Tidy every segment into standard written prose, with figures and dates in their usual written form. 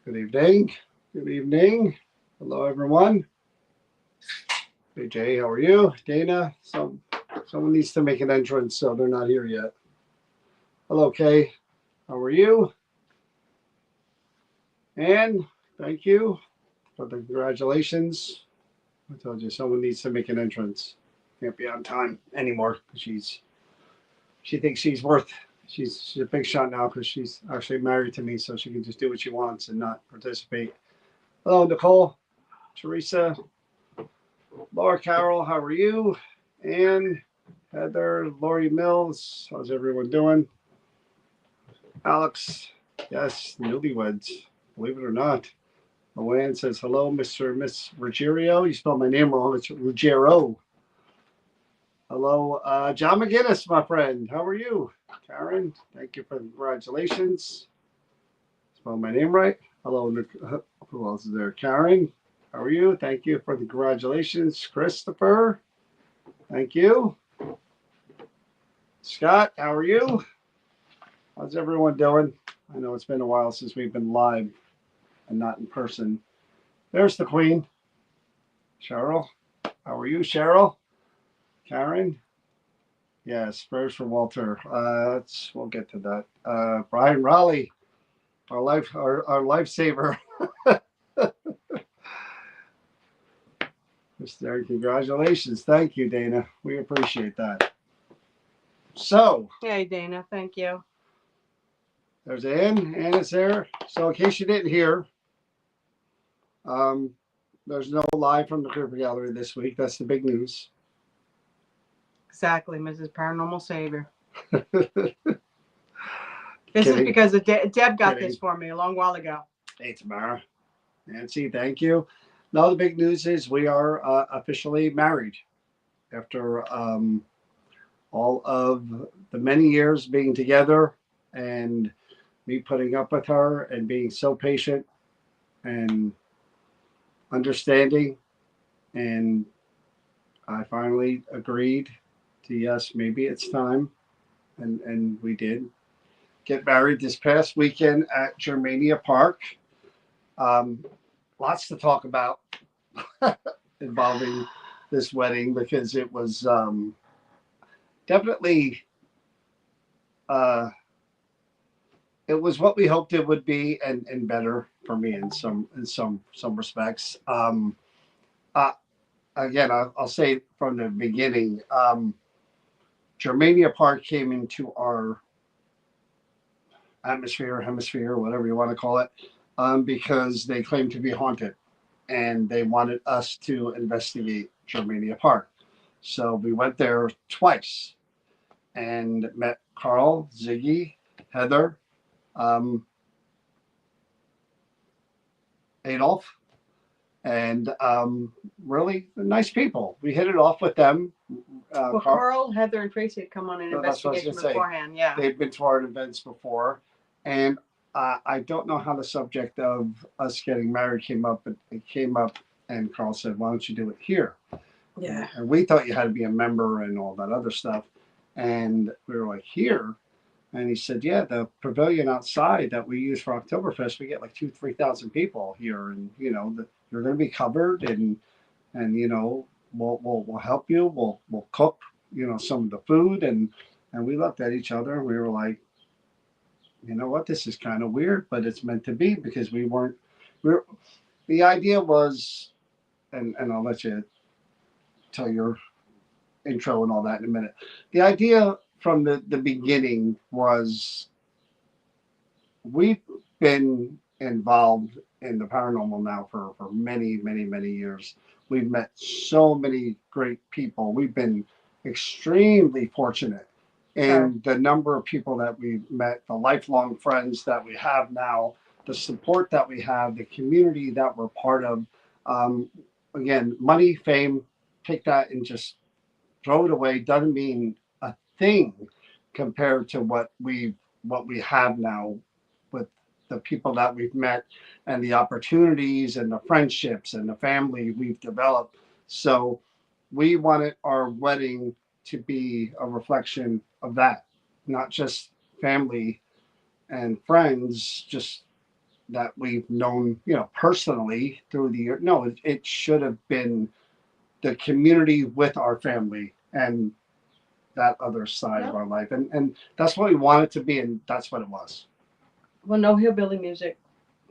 Good evening. Good evening. Hello, everyone. Hey, Jay, how are you? Dana, someone needs to make an entrance, so they're not here yet. Hello, Kay. How are you? And thank you for the congratulations. I told you someone needs to make an entrance. Can't be on time anymore because she thinks she's worth. She's a big shot now because she's actually married to me, so she can just do what she wants and not participate. Hello, Nicole, Teresa, Laura Carroll, how are you? Ann, Heather, Lori Mills, how's everyone doing? Alex, yes, newlyweds, believe it or not. Luann says, hello, Mr. and Miss Ruggiero. You spelled my name wrong, it's Ruggiero. Hello, John McGinnis, my friend. How are you? Karen, thank you for the congratulations. Spell my name right. Hello, who else is there? Karen, how are you? Thank you for the congratulations. Christopher, thank you. Scott, how are you? How's everyone doing? I know it's been a while since we've been live and not in person. There's the Queen. Cheryl, how are you, Cheryl? Karen? Yes, prayers for Walter. We'll get to that. Brian Raleigh, our lifesaver. Mr. Congratulations. Thank you, Dana. We appreciate that. So. Hey, Dana. Thank you. There's Ann. Ann is there. So in case you didn't hear, there's no live from the Creeper Gallery this week. That's the big news. Exactly, Mrs. Paranormal Savior. This is because Deb got this for me a long while ago. Hey, Tamara. Nancy, thank you. No, the big news is we are officially married after all of the many years being together and me putting up with her and being so patient and understanding. And I finally agreed to, yes, maybe it's time. And we did get married this past weekend at Germania Park. Lots to talk about involving this wedding because it was definitely it was what we hoped it would be and better for me in some respects. again, I'll say from the beginning, Germania Park came into our atmosphere, hemisphere, whatever you want to call it, because they claimed to be haunted, and they wanted us to investigate Germania Park. So we went there twice and met Carl, Ziggy, Heather, um, Adolf, and really nice people. We hit it off with them. Well, Carl, Heather, and Tracy had come on an investigation beforehand. Yeah, they've been to our events before, and I don't know how the subject of us getting married came up, but it came up, and Carl said, "Why don't you do it here?" Yeah. And we thought you had to be a member and all that other stuff, and we were like, "Here." And he said, "Yeah, the pavilion outside that we use for Oktoberfest, we get like 2,000 to 3,000 people here, and you're going to be covered, and we'll help you. We'll cook, some of the food." And we looked at each other and we were like, you know what, this is kind of weird, but it's meant to be, because we were the idea was, and I'll let you tell your intro and all that in a minute. The idea from the beginning was, we've been involved in the paranormal now for many, many, many years. We've met so many great people. We've been extremely fortunate in the number of people that we've met, the lifelong friends that we have now, the support that we have, the community that we're part of. Um, Again, money, fame, take that and just throw it away. Doesn't mean a thing compared to what we have now with the people that we've met, and the opportunities and the friendships and the family we've developed. So we wanted our wedding to be a reflection of that, not just family and friends, just that we've known, personally through the year. No, it should have been the community with our family and that other side of our life. And that's what we wanted to be, and that's what it was. Well, no hillbilly music.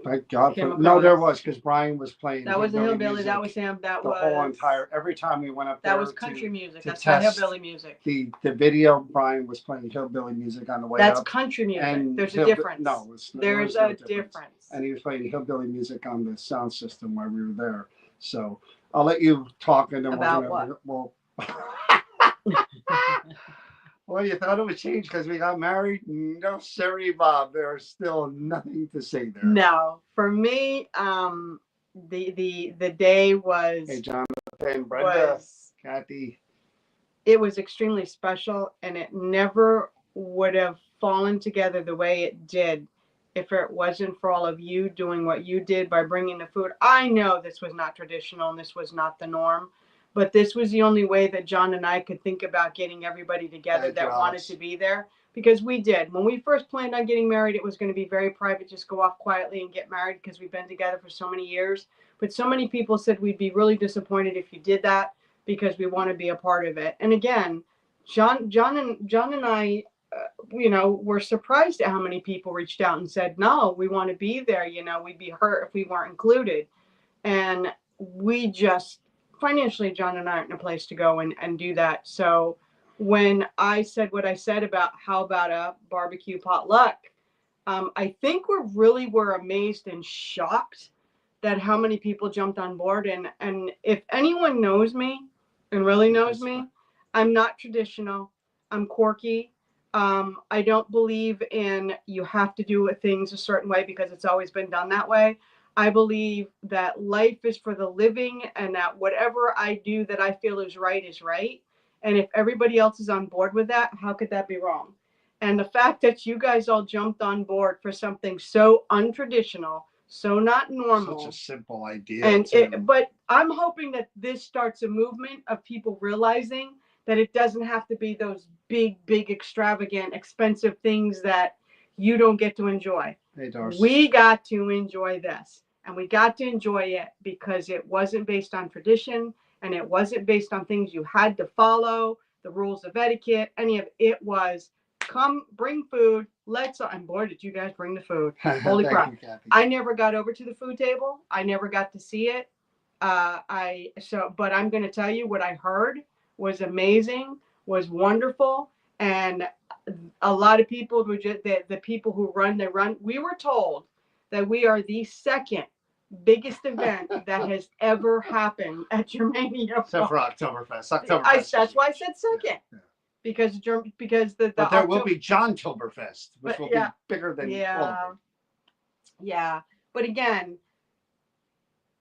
Thank God for no, there was, because Brian was playing. That wasn't hillbilly. That was him. That was the whole entire. Every time we went up there, that was country music. That's not hillbilly music. The video, Brian was playing hillbilly music on the way That's up. country music. And there's a difference. No, there's a difference. And he was playing hillbilly music on the sound system while we were there. So I'll let you talk, and then about what? Well, you thought it would change because we got married? No, sorry, Bob. There's still nothing to say there. No, for me, the day was. Hey, Jonathan, Brenda, Kathy. It was extremely special, and it never would have fallen together the way it did if it wasn't for all of you doing what you did by bringing the food. I know this was not traditional and this was not the norm, but this was the only way that John and I could think about getting everybody together that wanted to be there, because we did. When we first planned on getting married, it was going to be very private, just go off quietly and get married, because we've been together for so many years. But so many people said we'd be really disappointed if you did that, because we want to be a part of it. And again, John and I, we're surprised at how many people reached out and said, no, we want to be there. We'd be hurt if we weren't included. And we just, financially, John and I aren't in a place to go and do that. So when I said what I said about how about a barbecue potluck, I think we're amazed and shocked that how many people jumped on board. And if anyone knows me and really knows me, I'm not traditional. I'm quirky. I don't believe in you have to do things a certain way because it's always been done that way. I believe that life is for the living, and that whatever I do that I feel is right is right. And if everybody else is on board with that, how could that be wrong? And the fact that you guys all jumped on board for something so untraditional, so not normal. Such a simple idea. But I'm hoping that this starts a movement of people realizing that it doesn't have to be those big, big, extravagant, expensive things that you don't get to enjoy. Hey, Darcy. We got to enjoy this, and we got to enjoy it because it wasn't based on tradition, and it wasn't based on things you had to follow, the rules of etiquette, any of it. Was come, bring food, and boy, did you guys bring the food. Holy crap. I never got over to the food table. I never got to see it. But I'm going to tell you what I heard was amazing, was wonderful, and a lot of people who just the people who run the run. We were told that we are the second biggest event that has ever happened at Germania. Except for Oktoberfest. That's why I said second. Yeah. Because the but there will be John Toberfest, which will be bigger than all of them. Yeah. But again,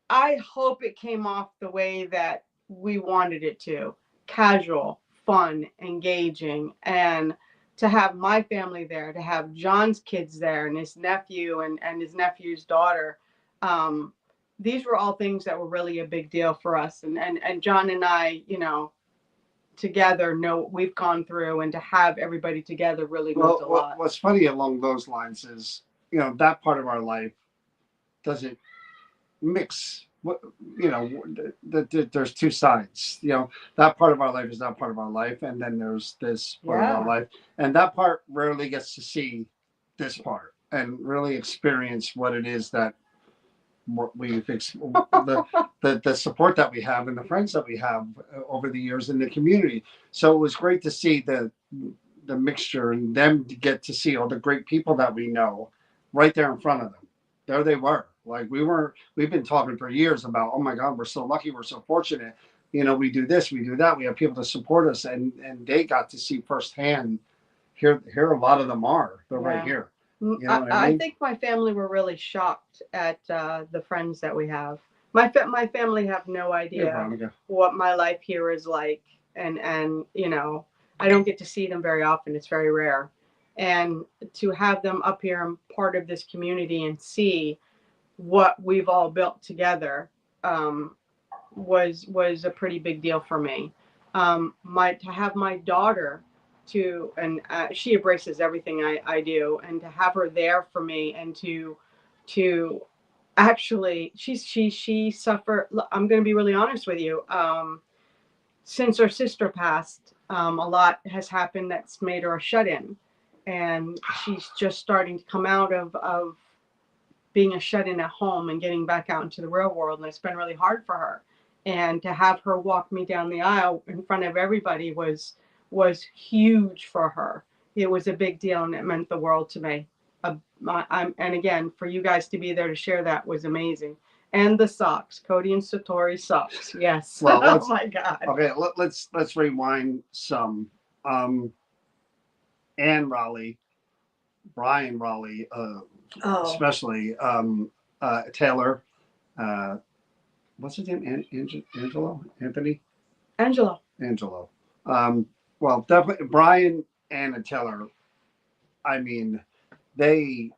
I hope it came off the way that we wanted it to. Casual, fun, engaging, and to have my family there, to have John's kids there and his nephew and his nephew's daughter. These were all things that were really a big deal for us. And John and I, together know what we've gone through, and to have everybody together really meant a lot. What's funny along those lines is, that part of our life doesn't mix. There's two sides. That part of our life is that part of our life, and then there's this part of our life, and that part rarely gets to see this part and really experience what it is that the support that we have and the friends that we have over the years in the community. So it was great to see the mixture and them to get to see all the great people that we know right there in front of them. There they were. Like we've been talking for years about, oh my God, we're so lucky, we're so fortunate. We do this, we do that. We have people to support us, and they got to see firsthand. Here a lot of them are. They're right here. I think my family were really shocked at the friends that we have. My family have no idea what my life here is like, and I don't get to see them very often. It's very rare, and to have them up here and part of this community and see what we've all built together was a pretty big deal for me. To have my daughter and she embraces everything I do, and to have her there for me, and to actually she suffered. I'm going to be really honest with you. Since her sister passed, a lot has happened that's made her a shut-in, and she's just starting to come out of being a shut-in at home and getting back out into the real world, and it's been really hard for her. And to have her walk me down the aisle in front of everybody was huge for her. It was a big deal, and it meant the world to me. And again, for you guys to be there to share that was amazing. And the socks, Cody and Satori socks. Yes. Well, oh my God. Okay, let's rewind some. Anne Raleigh, Brian Raleigh, especially Taylor. What's his name? Angelo? Anthony? Angelo. Well, definitely Brian, Ann, and Taylor. I mean, they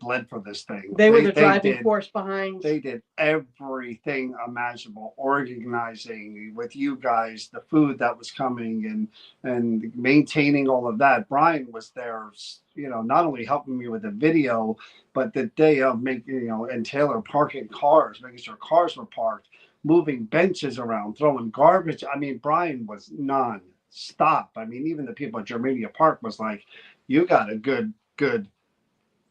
bled for this thing. They were the driving force behind. They did everything imaginable, organizing with you guys, the food that was coming, and maintaining all of that. Brian was there, not only helping me with the video, but the day of making, and Taylor parking cars, making sure cars were parked, moving benches around, throwing garbage. I mean, Brian was non-stop. I mean, even the people at Germania Park was like, you got a good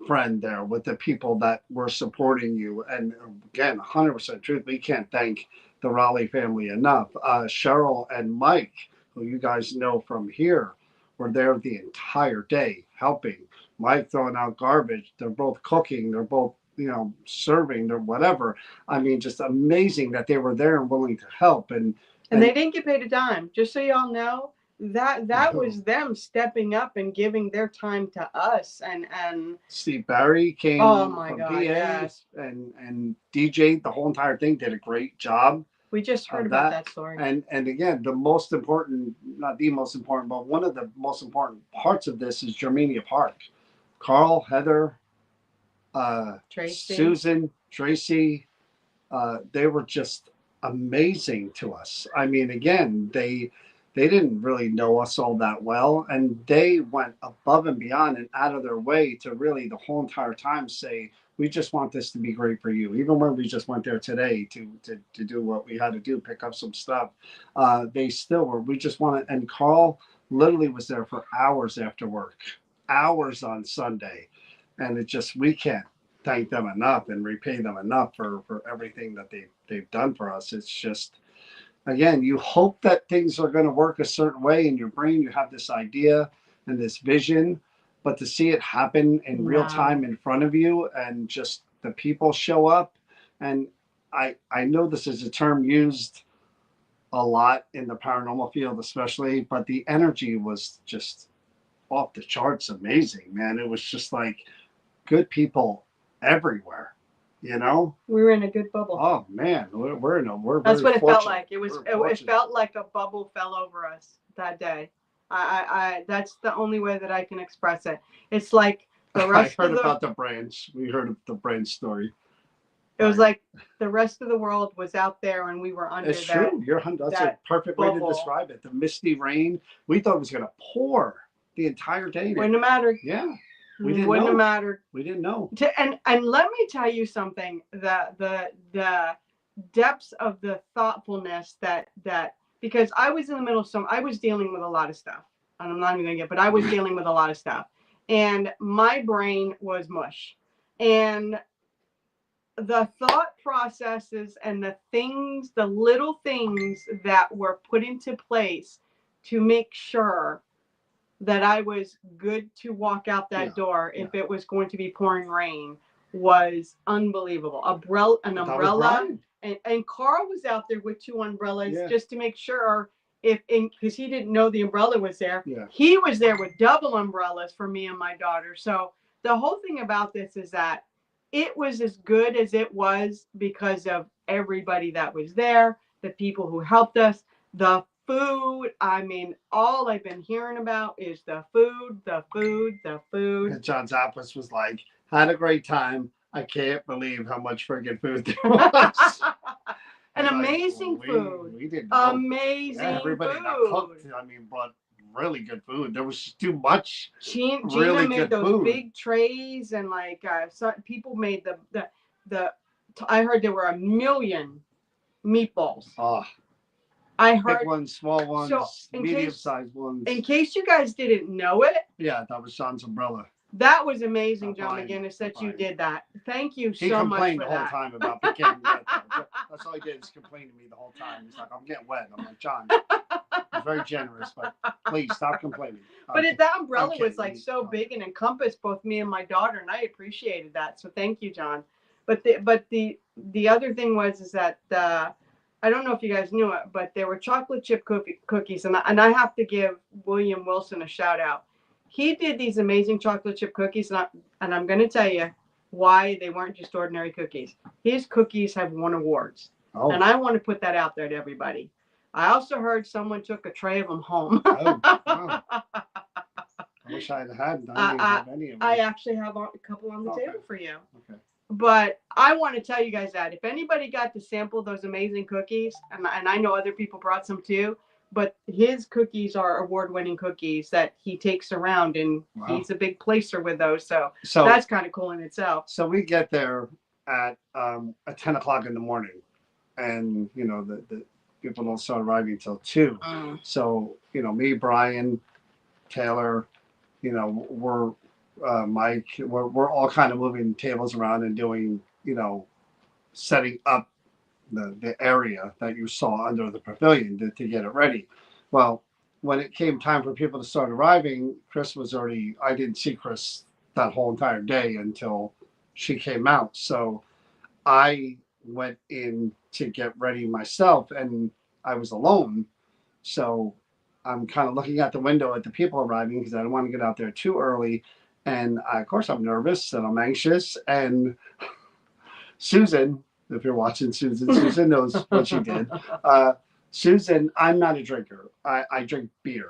friend there with the people that were supporting you. And again, 100% truth, we can't thank the Raleigh family enough. Cheryl and Mike, who you guys know from here, were there the entire day helping. Mike throwing out garbage. They're both cooking. They're both, serving or whatever. I mean, just amazing that they were there and willing to help. And they didn't get paid a dime. Just so y'all know, that was them stepping up and giving their time to us. And Steve Barry came from PA, yes. and DJ, the whole entire thing, did a great job. We just heard about that story. And again, the most important, not the most important, but one of the most important parts of this is Germania Park. Carl, Heather, Tracy. Susan, Tracy, they were just amazing to us. I mean, again, they didn't really know us all that well, and they went above and beyond and out of their way to really the whole entire time say, we just want this to be great for you. Even when we just went there today to do what we had to do, pick up some stuff, they still were, we just want to, and Carl literally was there for hours after work, hours on Sunday. And it just, we can't thank them enough and repay them enough for everything that they've done for us. It's just, again, you hope that things are going to work a certain way in your brain. You have this idea and this vision, but to see it happen in real No. time in front of you, and just the people show up. And I know this is a term used a lot in the paranormal field, especially, but the energy was just off the charts amazing, man. It was just like good people everywhere, you know? We were in a good bubble. Oh man, we're That's very what it fortunate. felt like. It Fortunate. felt like a bubble fell over us that day. I that's the only way that I can express it. It's like the rest I heard of the about the branch. We heard of the branch story. it was like the rest of the world was out there and we were under It's that. true. That's a that perfect way to bubble. describe it. The misty rain. We thought it was going to pour the entire day. Wouldn't have mattered. Yeah, we didn't Wouldn't know. have mattered. We didn't know. And let me tell you something. The depths of the thoughtfulness that because I was in the middle of I was dealing with a lot of stuff, and I'm not even gonna but I was dealing with a lot of stuff, and my brain was mush, and the thought processes and the little things that were put into place to make sure that I was good to walk out that door if it was going to be pouring rain was unbelievable. An umbrella, and Carl was out there with 2 umbrellas just to make sure because he didn't know the umbrella was there. Yeah. He was there with double umbrellas for me and my daughter. So the whole thing about this is that it was as good as it was because of everybody that was there, the people who helped us, the food. I mean, all I've been hearing about is the food, the food, the food. And John's office was like, had a great time. I can't believe how much friggin' food there was. And amazing food. We did amazing everybody food. That cooked, I mean, brought really good food. There was just too much. Gina really made good those food. big trays, and like people made the. I heard there were 1 million meatballs. Oh. I heard big ones, small ones, medium-sized ones. In case you guys didn't know it, yeah, that was Sean's umbrella. That was amazing, John McGinnis, that you did that. Thank you so much for that. He complained the whole time about getting wet. That's all he did is complain to me the whole time. He's like, I'm getting wet. I'm like, John, he's very generous, but please stop complaining. But that umbrella was like so big and encompassed both me and my daughter, and I appreciated that. So thank you, John. But the other thing is that I don't know if you guys knew it, but there were chocolate chip cookies, and I have to give William Wilson a shout out. He did these amazing chocolate chip cookies, and I'm going to tell you why they weren't just ordinary cookies. His cookies have won awards, and I want to put that out there to everybody. I also heard someone took a tray of them home. Wow. I wish I had any of them. I actually have a couple on the table for you. Okay. But I want to tell you guys that if anybody got to sample those amazing cookies, and I know other people brought some too, but his cookies are award-winning cookies that he takes around, and he's a big placer with those. So that's kind of cool in itself. So we get there at 10 o'clock in the morning, and the people don't start arriving till 2. So me, Brian, Taylor, we're Mike, we're all kind of moving tables around and doing, setting up the area that you saw under the pavilion to get it ready. Well, when it came time for people to start arriving, Chris was already, I didn't see Chris that whole entire day until she came out. So I went in to get ready myself, and I was alone. So I'm kind of looking out the window at the people arriving because I don't want to get out there too early. And of course, I'm nervous and I'm anxious. And Susan, if you're watching, Susan knows what she did. Susan, I'm not a drinker. I drink beer,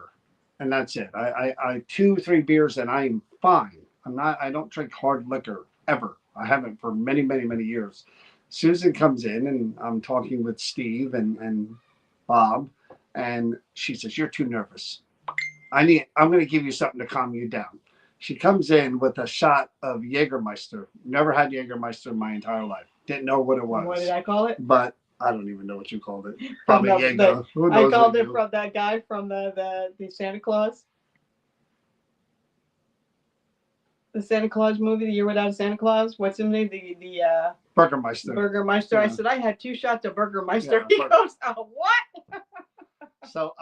and that's it. I 2-3 beers and I'm fine. I don't drink hard liquor ever. I haven't for many, many, many years. Susan comes in, and I'm talking with Steve and Bob, and she says, "You're too nervous. I'm going to give you something to calm you down." She comes in with a shot of Jägermeister. Never had Jägermeister in my entire life. Didn't know what it was. What did I call it? But I don't even know what you called it. Probably Jaeger. I called it from that guy from the Santa Claus. the Santa Claus movie, The Year Without Santa Claus. What's his name? The Burgermeister. Burgermeister. Yeah. I said I had 2 shots of Burgermeister. Yeah, He goes, "Oh, what?" So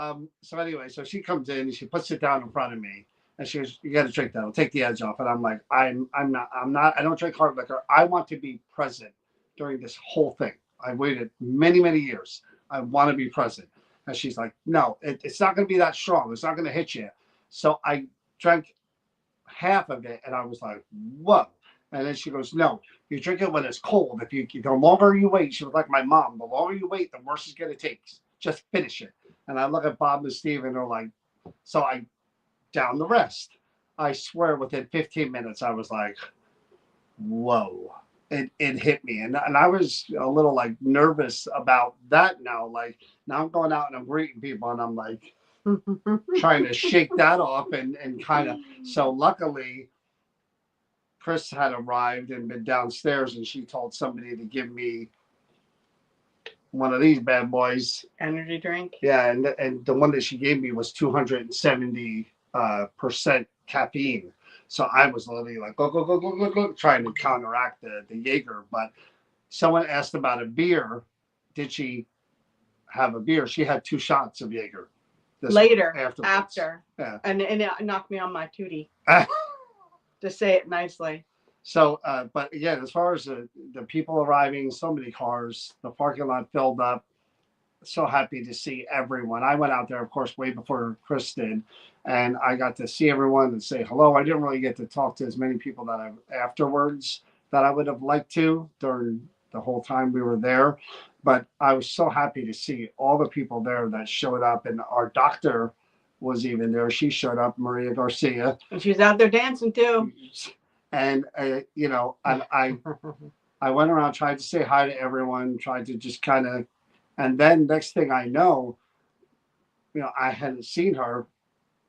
anyway, so she comes in and she puts it down in front of me, and she goes, "You got to drink that. It'll take the edge off." And I'm like, I'm not. I don't drink hard liquor. I want to be present during this whole thing. I waited many, many years. I want to be present. And she's like, "No, it's not going to be that strong. It's not going to hit you." So I drank half of it, and I was like, "Whoa!" And then she goes, "No, you drink it when it's cold. If you the longer you wait," she was like my mom. The longer you wait, the worse it's gonna take. Just finish it. And I look at Bob and Steve, and they're like, so I down the rest. I swear, within 15 minutes, I was like, "Whoa!" It hit me, and I was a little like nervous about that now. Like now I'm going out and I'm greeting people, and I'm like trying to shake that off and kind of. So luckily Chris had arrived and been downstairs, and she told somebody to give me one of these bad boys. Energy drink. Yeah, and the one that she gave me was 270 percent caffeine. So I was literally like, go, go, go, go, go, go, trying to counteract the Jaeger. But someone asked about a beer. Did she have a beer? She had 2 shots of Jaeger. Later, afterwards. after. Yeah. And it knocked me on my tootie. To say it nicely. So, but again, as far as the people arriving, so many cars, the parking lot filled up. So happy to see everyone. I went out there, of course, way before Chris did, and I got to see everyone and say hello. I didn't really get to talk to as many people afterwards that I would have liked to during the whole time we were there. But I was so happy to see all the people there that showed up, and our doctor was even there. She showed up, Maria Garcia. And she was out there dancing too. And I went around, tried to say hi to everyone, tried to just kind of, and then next thing I know, I hadn't seen her.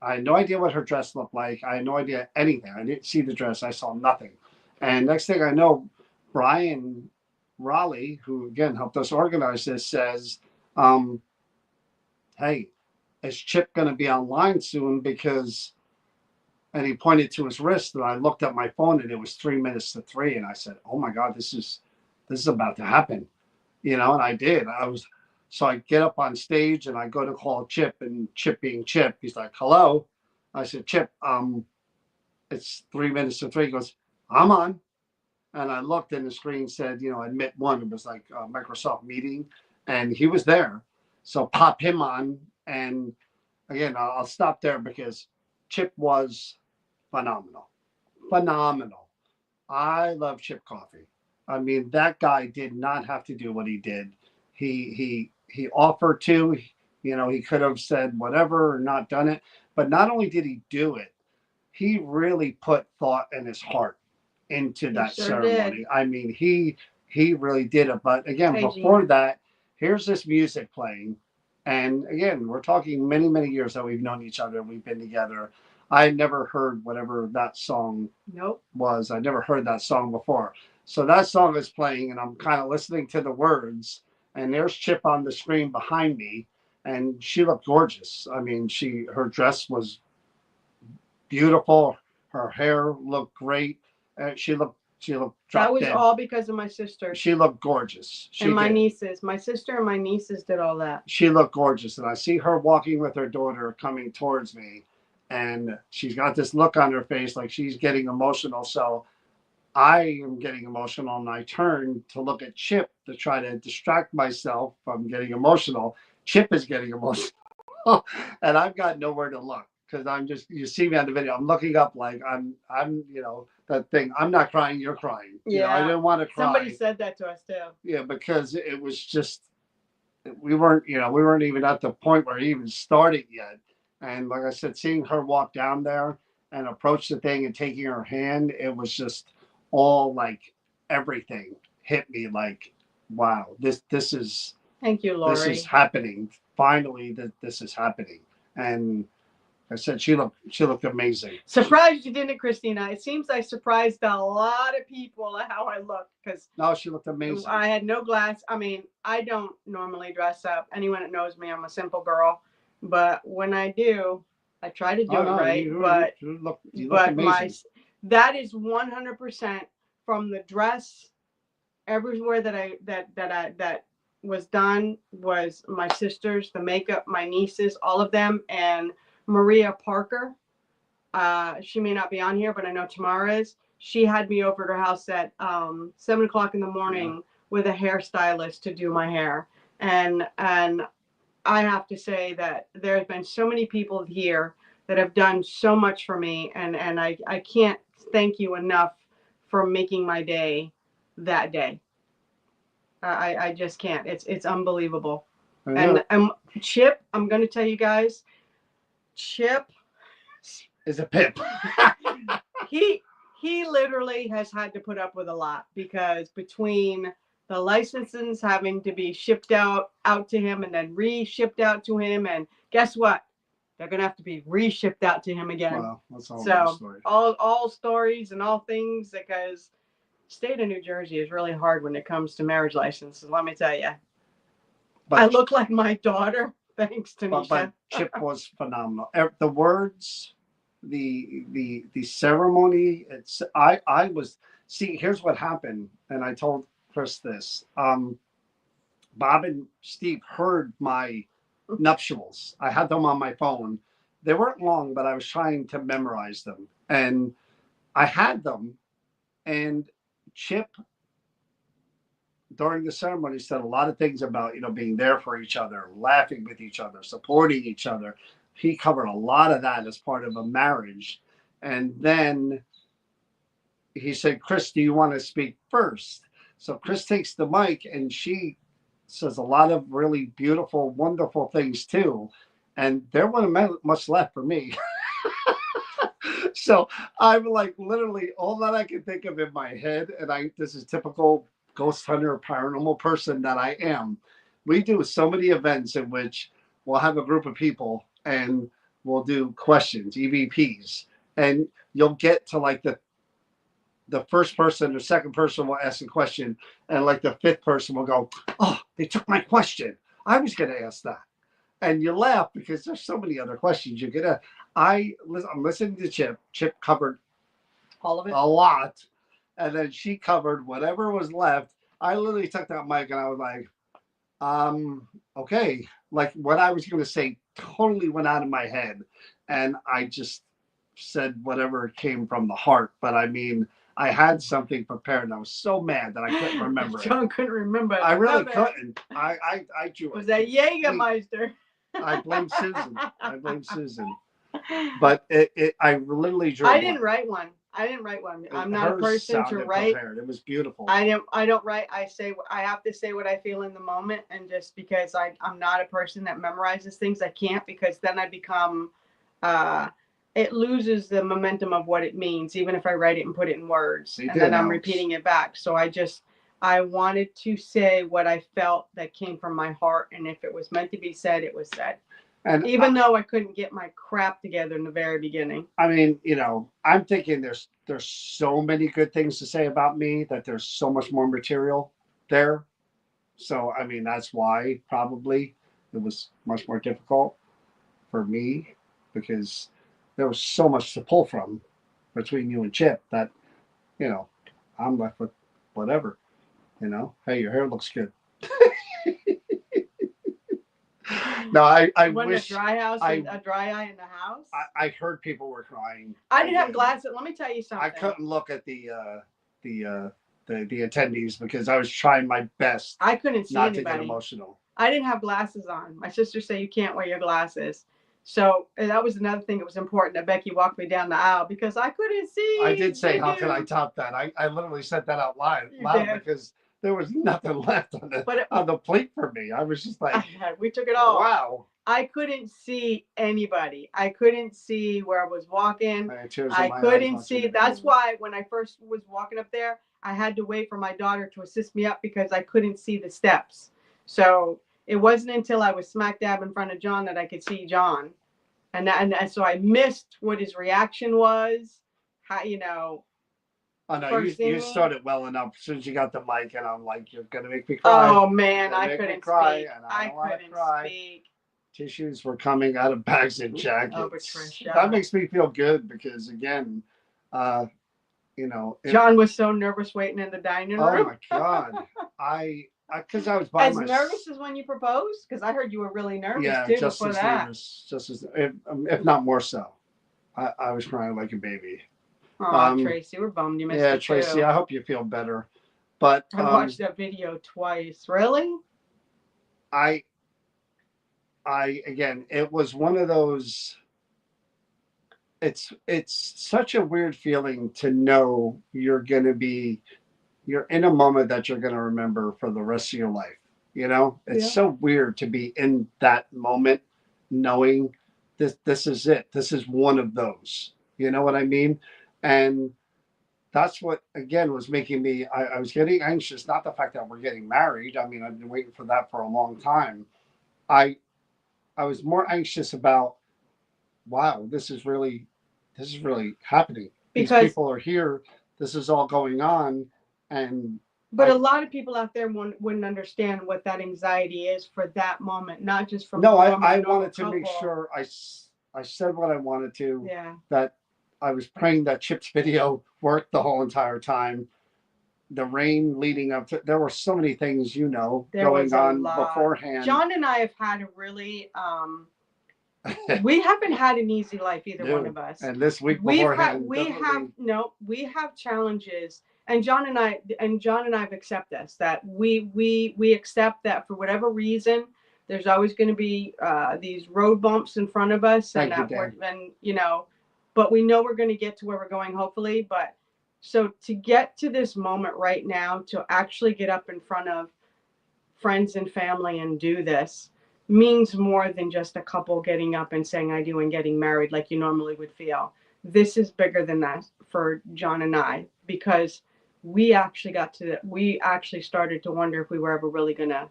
I had no idea what her dress looked like. I had no idea anything. I didn't see the dress. I saw nothing. And next thing I know, Brian Raleigh, who again helped us organize this, says, "Hey, is Chip going to be online soon?" Because, and he pointed to his wrist, and I looked at my phone, and it was 3 minutes to 3, and I said, "Oh my God, this is about to happen," and I did. So I get up on stage and I go to call Chip, and Chip being Chip, he's like, "Hello." I said, "Chip, it's 3 minutes to 3." He goes, "I'm on." And I looked and the screen said, admit one. It was like a Microsoft meeting, and he was there. So pop him on. And again, I'll stop there because Chip was phenomenal. Phenomenal. I love Chip Coffee. I mean, that guy did not have to do what he did. He offered to, he could have said whatever or not done it. But not only did he do it, he really put thought in his heart into that ceremony. Did. I mean, he really did it. But again, before that, here's this music playing. And again, we're talking many, many years that we've known each other. We've been together. I never heard whatever that song was. I never heard that song before. So that song is playing, and I'm kind of listening to the words. And there's Chip on the screen behind me, and she looked gorgeous. I mean, her dress was beautiful. Her hair looked great. She looked that was dead. All because of my sister. She looked gorgeous. And my nieces. My sister and my nieces did all that. She looked gorgeous. And I see her walking with her daughter coming towards me. And she's got this look on her face like she's getting emotional. So I am getting emotional. And I turn to look at Chip to try to distract myself from getting emotional. Chip is getting emotional. And I've got nowhere to look. Because I'm just, you see me on the video, I'm looking up like I'm that thing. I'm not crying, you're crying. Yeah. I didn't want to cry. Somebody said that to us too. Yeah, because it was just, we weren't even at the point where it even started yet. And like I said, seeing her walk down there and approach the thing and taking her hand, it was just all like everything hit me like, wow, this is. Thank you, Lori. This is happening. Finally, this is happening. And I said she looked amazing. Surprised you didn't, Christina. It seems I surprised a lot of people at how I looked because no, she looked amazing. I had no glass. I mean, I don't normally dress up. Anyone that knows me, I'm a simple girl. But when I do, I try to do it right. You look amazing. That is 100% from the dress. Everywhere that was done was my sisters, the makeup, my nieces, all of them, and Maria Parker. She may not be on here, but I know Tamara is. She had me over at her house at 7 o'clock in the morning with a hairstylist to do my hair, and I have to say that there have been so many people here that have done so much for me, and I can't thank you enough for making my day that day. I just can't. It's unbelievable. And Chip, I'm going to tell you guys, Chip is a pimp. he he literally has had to put up with a lot because between the licenses having to be shipped out to him and then re-shipped out to him, and guess what? They're gonna have to be re-shipped out to him again. Well, that's all so story. all stories and all things, because state of New Jersey is really hard when it comes to marriage licenses. Let me tell you. But I look like my daughter, thanks to Nisha. But Chip was phenomenal. The words, the ceremony. It's I was see. Here's what happened, and I told Chris this. Bob and Steve heard my nuptials. I had them on my phone. They weren't long, but I was trying to memorize them, and I had them. And Chip during the ceremony said a lot of things about being there for each other, laughing with each other, supporting each other. He covered a lot of that as part of a marriage. And then he said, Chris, do you want to speak first? So Chris takes the mic and she says a lot of really beautiful, wonderful things too. And there wasn't much left for me. So I'm like literally all that I can think of in my head. And this is typical ghost hunter, paranormal person that I am. We do so many events in which we'll have a group of people and we'll do questions, EVPs, and you'll get to like the first person, the second person will ask a question, and like the fifth person will go, "Oh, they took my question. I was going to ask that." And you laugh because there's so many other questions you get. I'm listening to Chip. Chip covered all of it, a lot, and then she covered whatever was left. I literally took that mic and I was like, okay. Like what I was going to say totally went out of my head, and I just said whatever came from the heart. But I mean, I had something prepared, and I was so mad that I couldn't remember it. John couldn't remember it. I really couldn't. I drew it. Was that Jägermeister? I blame Susan. But I literally drew. I didn't write one. I'm not a person to write. Prepared. It was beautiful. I don't write. I have to say what I feel in the moment, and just because I'm not a person that memorizes things, I can't, because then I become it loses the momentum of what it means, even if I write it and put it in words, and then I'm repeating it back. So I wanted to say what I felt that came from my heart, and if it was meant to be said, it was said. And even though I couldn't get my crap together in the very beginning. I mean, I'm thinking there's so many good things to say about me that there's so much more material there. So, I mean, that's why probably it was much more difficult for me, because there was so much to pull from between you and Chip that, I'm left with whatever, hey, your hair looks good. No, I wish a dry house, a dry eye in the house. I heard people were crying. I didn't have glasses. Let me tell you something. I couldn't look at the attendees because I was trying my best. I couldn't see not anybody. To get emotional. I didn't have glasses on. My sister said you can't wear your glasses. So that was another thing that was important, that Becky walked me down the aisle because I couldn't see. I did say, how can I top that? I literally said that out loud because there was nothing left on the plate for me. I was just like, we took it all. Wow. I couldn't see anybody. I couldn't see where I was walking. I couldn't see. That's why when I first was walking up there, I had to wait for my daughter to assist me up because I couldn't see the steps. So it wasn't until I was smack dab in front of John that I could see John. And so I missed what his reaction was. How, Oh no, you started well enough as soon as you got the mic, and I'm like, you're gonna make me cry. Oh man, I couldn't speak. I couldn't speak. Tissues were coming out of bags and jackets. Oh, Patricia. That makes me feel good because again, you know, John was so nervous waiting in the dining oh room. my God. Because I was by As my, nervous as when you proposed? Because I heard you were really nervous yeah, too just before as that. nervous, just as, if not more so. I was crying like a baby. Oh, Um, Tracy, we're bummed you missed yeah, it Tracy, too. I hope you feel better. But I watched that video twice. Really? I, again, it was one of those. It's such a weird feeling to know you're in a moment that you're going to remember for the rest of your life. You know, it's Yeah. so weird to be in that moment, knowing this is it. This is one of those. You know what I mean? And that's what again was making me. I was getting anxious. Not the fact that we're getting married. I mean, I've been waiting for that for a long time. I I was more anxious about, wow, this is really happening. These Because people are here. This is all going on, and but a I lot of people out there wouldn't understand what that anxiety is for that moment, not just from no, normally I a normal wanted to make couple. sure I said what I wanted to. Yeah. That I was praying that Chip's video worked the whole entire time. The rain leading up to, there were so many things, There going was a on lot. beforehand. John and I have had a really we haven't had an easy life, either one No, of us. and this week beforehand, We have no we have challenges, and John and I have accept this, that we accept that for whatever reason there's always going to be these road bumps in front of us, and thank you, that we're Dan. and but we know we're going to get to where we're going, hopefully. But so to get to this moment right now, to actually get up in front of friends and family and do this means more than just a couple getting up and saying I do and getting married like you normally would feel. This is bigger than that for John and I, because we actually started to wonder if we were ever really going to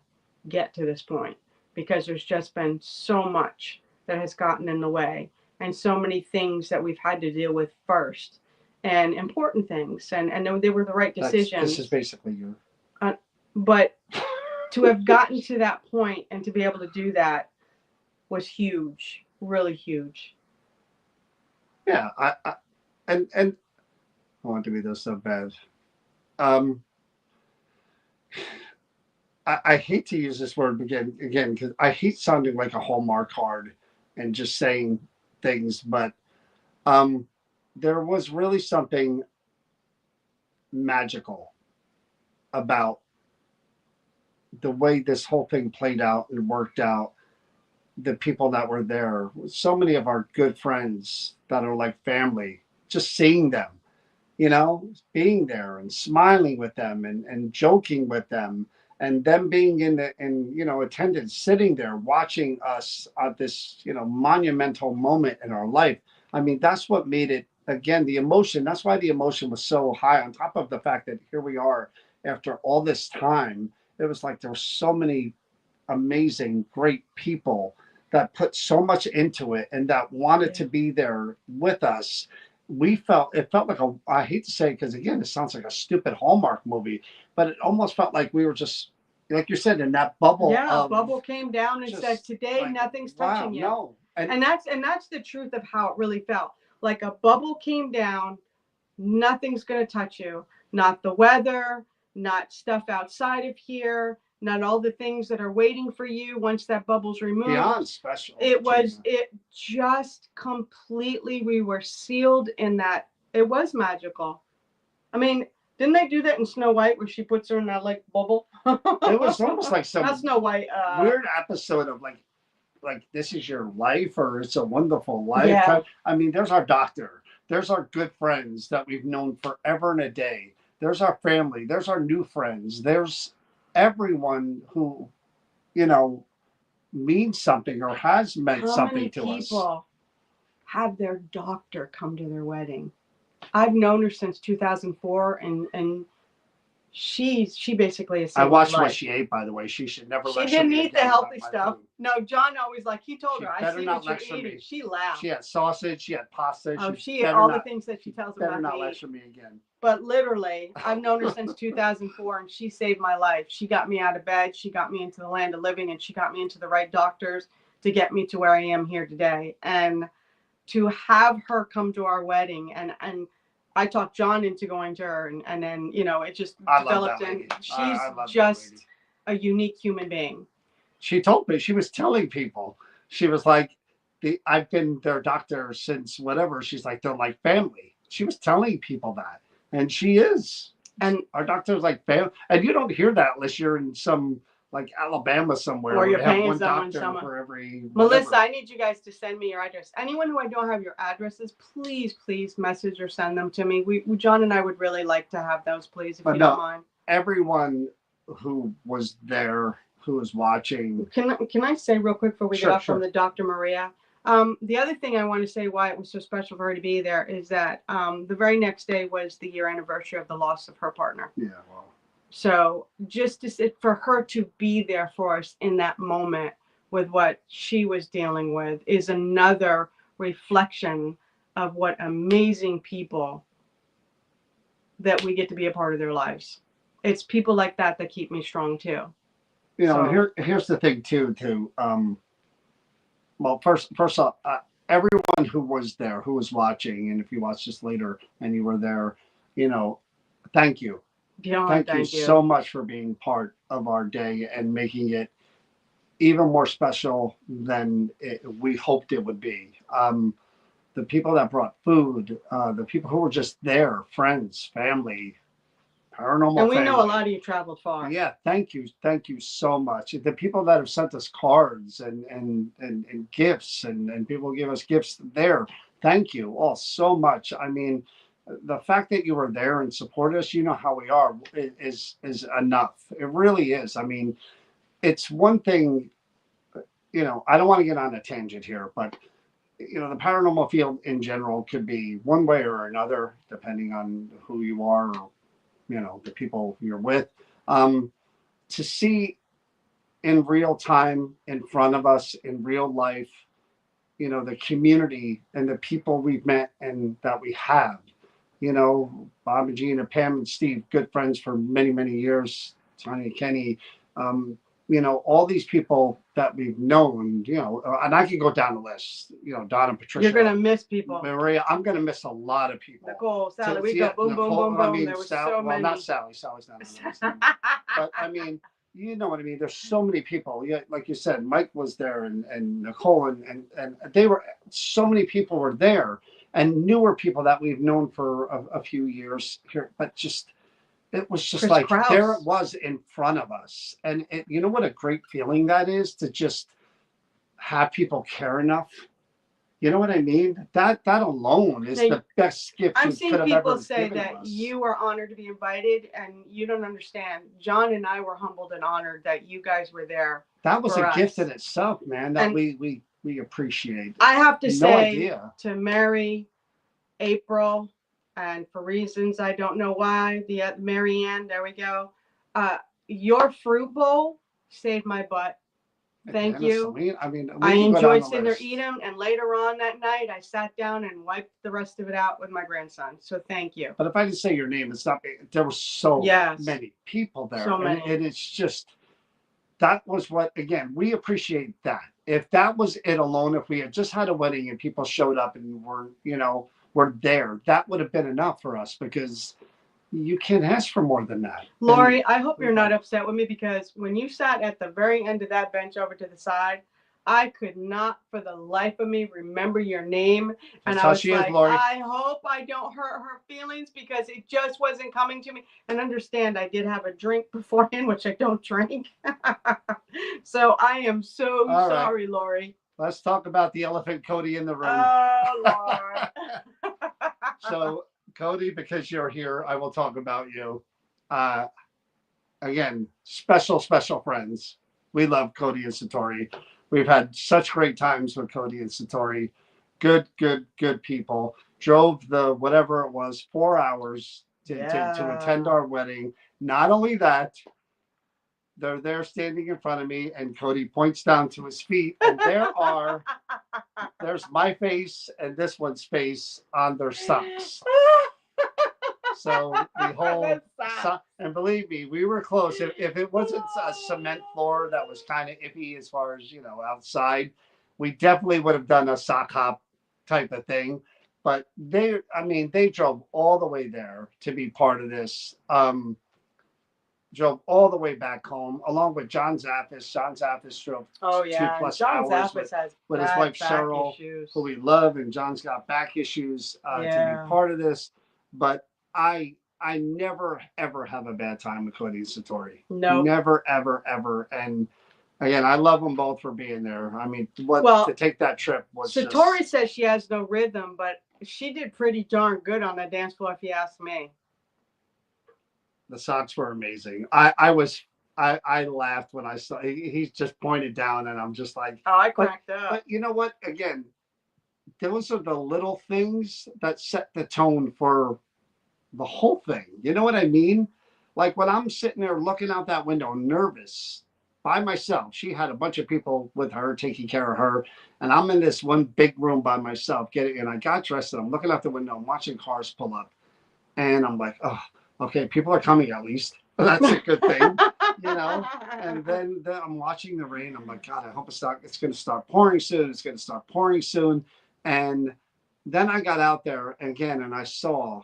get to this point, because there's just been so much that has gotten in the way, and so many things that we've had to deal with first, and important things, and they were the right This is decisions. basically your. uh, but to have gotten to that point and to be able to do that was huge, really huge. Yeah, and I want to be this so bad. Um, I hate to use this word again because I hate sounding like a Hallmark card and just saying things, but um, there was really something magical about the way this whole thing played out and worked out. The people that were there, so many of our good friends that are like family, just seeing them, being there and smiling with them and joking with them, and them being in attendance, sitting there watching us at this monumental moment in our life. I mean, that's what made it, again, the emotion. That's why the emotion was so high, on top of the fact that here we are after all this time. It was like there were so many amazing, great people that put so much into it and that wanted to be there with us. It felt like I hate to say it because again, it sounds like a stupid Hallmark movie, but it almost felt like we were just, like you said, in that bubble Yeah, a bubble came down and said, just "Today, like, nothing's wow, touching you." no. And that's the truth of how it really felt. Like a bubble came down, nothing's going to touch you. Not the weather, not stuff outside of here, not all the things that are waiting for you once that bubble's removed. Beyond special. It just completely, we were sealed in that. It was magical. I mean, didn't they do that in Snow White where she puts her in that like bubble? It was almost like some Not Snow White. weird episode of like This Is Your Life or It's a Wonderful Life. Yeah. I mean, there's our doctor, there's our good friends that we've known forever and a day, there's our family, there's our new friends, there's everyone who you know means something or has meant How something many to us. people have their doctor come to their wedding? I've known her since 2004, and she basically has I saved my watched what life. she ate, by the way. She should never She lecture didn't me eat the again healthy about my stuff. food. No, John always he told She her, I better see not what you're lecture eating. me. She laughed. She had sausage, she had pasta. Oh, she ate better all the not- things that she tells him better not not to eat. lecture me again. But literally, I've known her since 2004, and she saved my life. She got me out of bed. She got me into the land of living, and she got me into the right doctors to get me to where I am here today. And to have her come to our wedding, and I talked John into going to her, and then it just I love developed. that And lady. she's I love that lady. just a unique human being. She told me, she was telling people, she was like, I've been their doctor since whatever. She's like, they're like family. She was telling people that, and she is. And Our doctor's like family, and you don't hear that unless you're in some like Alabama somewhere or where you're they have paying one someone, doctor for every Melissa, whatever. I need you guys to send me your address. Anyone who I don't have your addresses, please message or send them to me. John and I would really like to have those, please, if But you no, don't mind. everyone who was there, who was watching. Can I say real quick before we Sure, get off sure. from the Dr. Maria? The other thing I want to say why it was so special for her to be there is that the very next day was the year anniversary of the loss of her partner. Yeah, well. So just to sit for her to be there for us in that moment with what she was dealing with is another reflection of what amazing people that we get to be a part of their lives. It's people like that that keep me strong too. You know, So, here's the thing too. Well, first off, everyone who was there, who was watching, and if you watch this later and you were there, you know, thank you. beyond Thank you thank you. so much for being part of our day and making it even more special than we hoped it would be. The people that brought food, the people who were just there, friends, family, paranormal And we family. know a lot of you traveled far. Yeah, thank you so much. The people that have sent us cards and gifts and people give us gifts there, thank you all so much. I mean, the fact that you were there and support us, you know how we are, is enough. It really is. I mean, it's one thing, I don't want to get on a tangent here, but the paranormal field in general could be one way or another, depending on who you are or, the people you're with. Um, to see in real time in front of us in real life, the community and the people we've met and that we have, Bob and Gina, Pam and Steve, good friends for many, many years, Tanya, Kenny, um, all these people that we've known, and I can go down the list, Don and Patricia. You're going to miss people. Maria, I'm going to miss a lot of people. Nicole, Sally, we go boom, boom, boom, boom. There were so many. Well, not Sally. Sally's not on the list. But I mean, you know what I mean? There's so many people. Yeah, like you said, Mike was there and Nicole and they were, so many people were there and newer people that we've known for a few years here, but just, it was just Chris like, Krause. there it was in front of us. And you know what a great feeling that is, to just have people care enough. You know what I mean? That alone is the best gift I've you seen could have people ever say given that us. you are honored to be invited, and you don't understand. John and I were humbled and honored that you guys were there. That was a gift us. in itself, man, that And we appreciate. I have to No say idea. to Mary, April, and for reasons I don't know why, the Mary Ann, there we go. Your fruit bowl saved my butt. Thank you. I mean, I enjoyed sitting there eating them, and later on that night, I sat down and wiped the rest of it out with my grandson. So thank you. But if I didn't say your name, it's not. There were so many people there, so many. And it's just, that was what, again, we appreciate that. If that was it alone, if we had just had a wedding and people showed up and were there, that would have been enough for us, because you can't ask for more than that. Lori, I hope you're not upset with me, because when you sat at the very end of that bench over to the side, I could not for the life of me remember your name. And I was like, I hope I don't hurt her feelings, because it just wasn't coming to me. And understand, I did have a drink beforehand, which I don't drink. So I am so sorry, Lori. Let's talk about the elephant Cody in the room. Oh, Lord. So, Cody, because you're here, I will talk about you. Again, special friends. We love Cody and Satori. We've had such great times with Cody and Satori. Good people. Drove the whatever it was 4 hours to attend our wedding. Not only that, they're there standing in front of me, and Cody points down to his feet, and there's my face and this one's face on their socks. So the whole, and believe me, we were close. If it wasn't a cement floor that was kind of iffy as far as, outside, we definitely would have done a sock hop type of thing. But they drove all the way there to be part of this. Drove all the way back home along with John Zappis. John Zappis drove Oh two yeah, and plus John hours Zappis has with his bad wife back Cheryl, issues. who we love, and John's got back issues to be Yeah. part of this. But I never ever have a bad time with Cody and Satori. No. Never ever ever. And again, I love them both for being there. I mean, to take that trip was Satori just, says she has no rhythm, but she did pretty darn good on the dance floor, if you ask me. the socks were amazing. I laughed when I saw he just pointed down, and I'm just like, oh, I cracked up. But you know what? Again, those are the little things that set the tone for the whole thing. You know what I mean? Like when I'm sitting there looking out that window, nervous by myself. She had a bunch of people with her taking care of her, and I'm in this one big room by myself. And I got dressed, and I'm looking out the window, I'm watching cars pull up, and I'm like, oh, okay, people are coming at least. That's a good thing, you know. And then I'm watching the rain. I'm like, God, I hope it's going to start pouring soon. It's going to start pouring soon. And then I got out there again, and I saw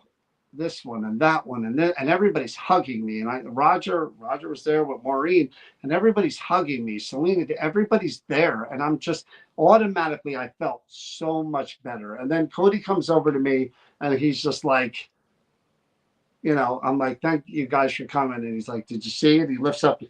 this one and that one, and everybody's hugging me. And Roger was there with Maureen, and everybody's hugging me. Selena, everybody's there, and I'm just automatically, I felt so much better. And then Cody comes over to me, and he's just like, I'm like, thank you guys for coming. And he's like, did you see it? He lifts up.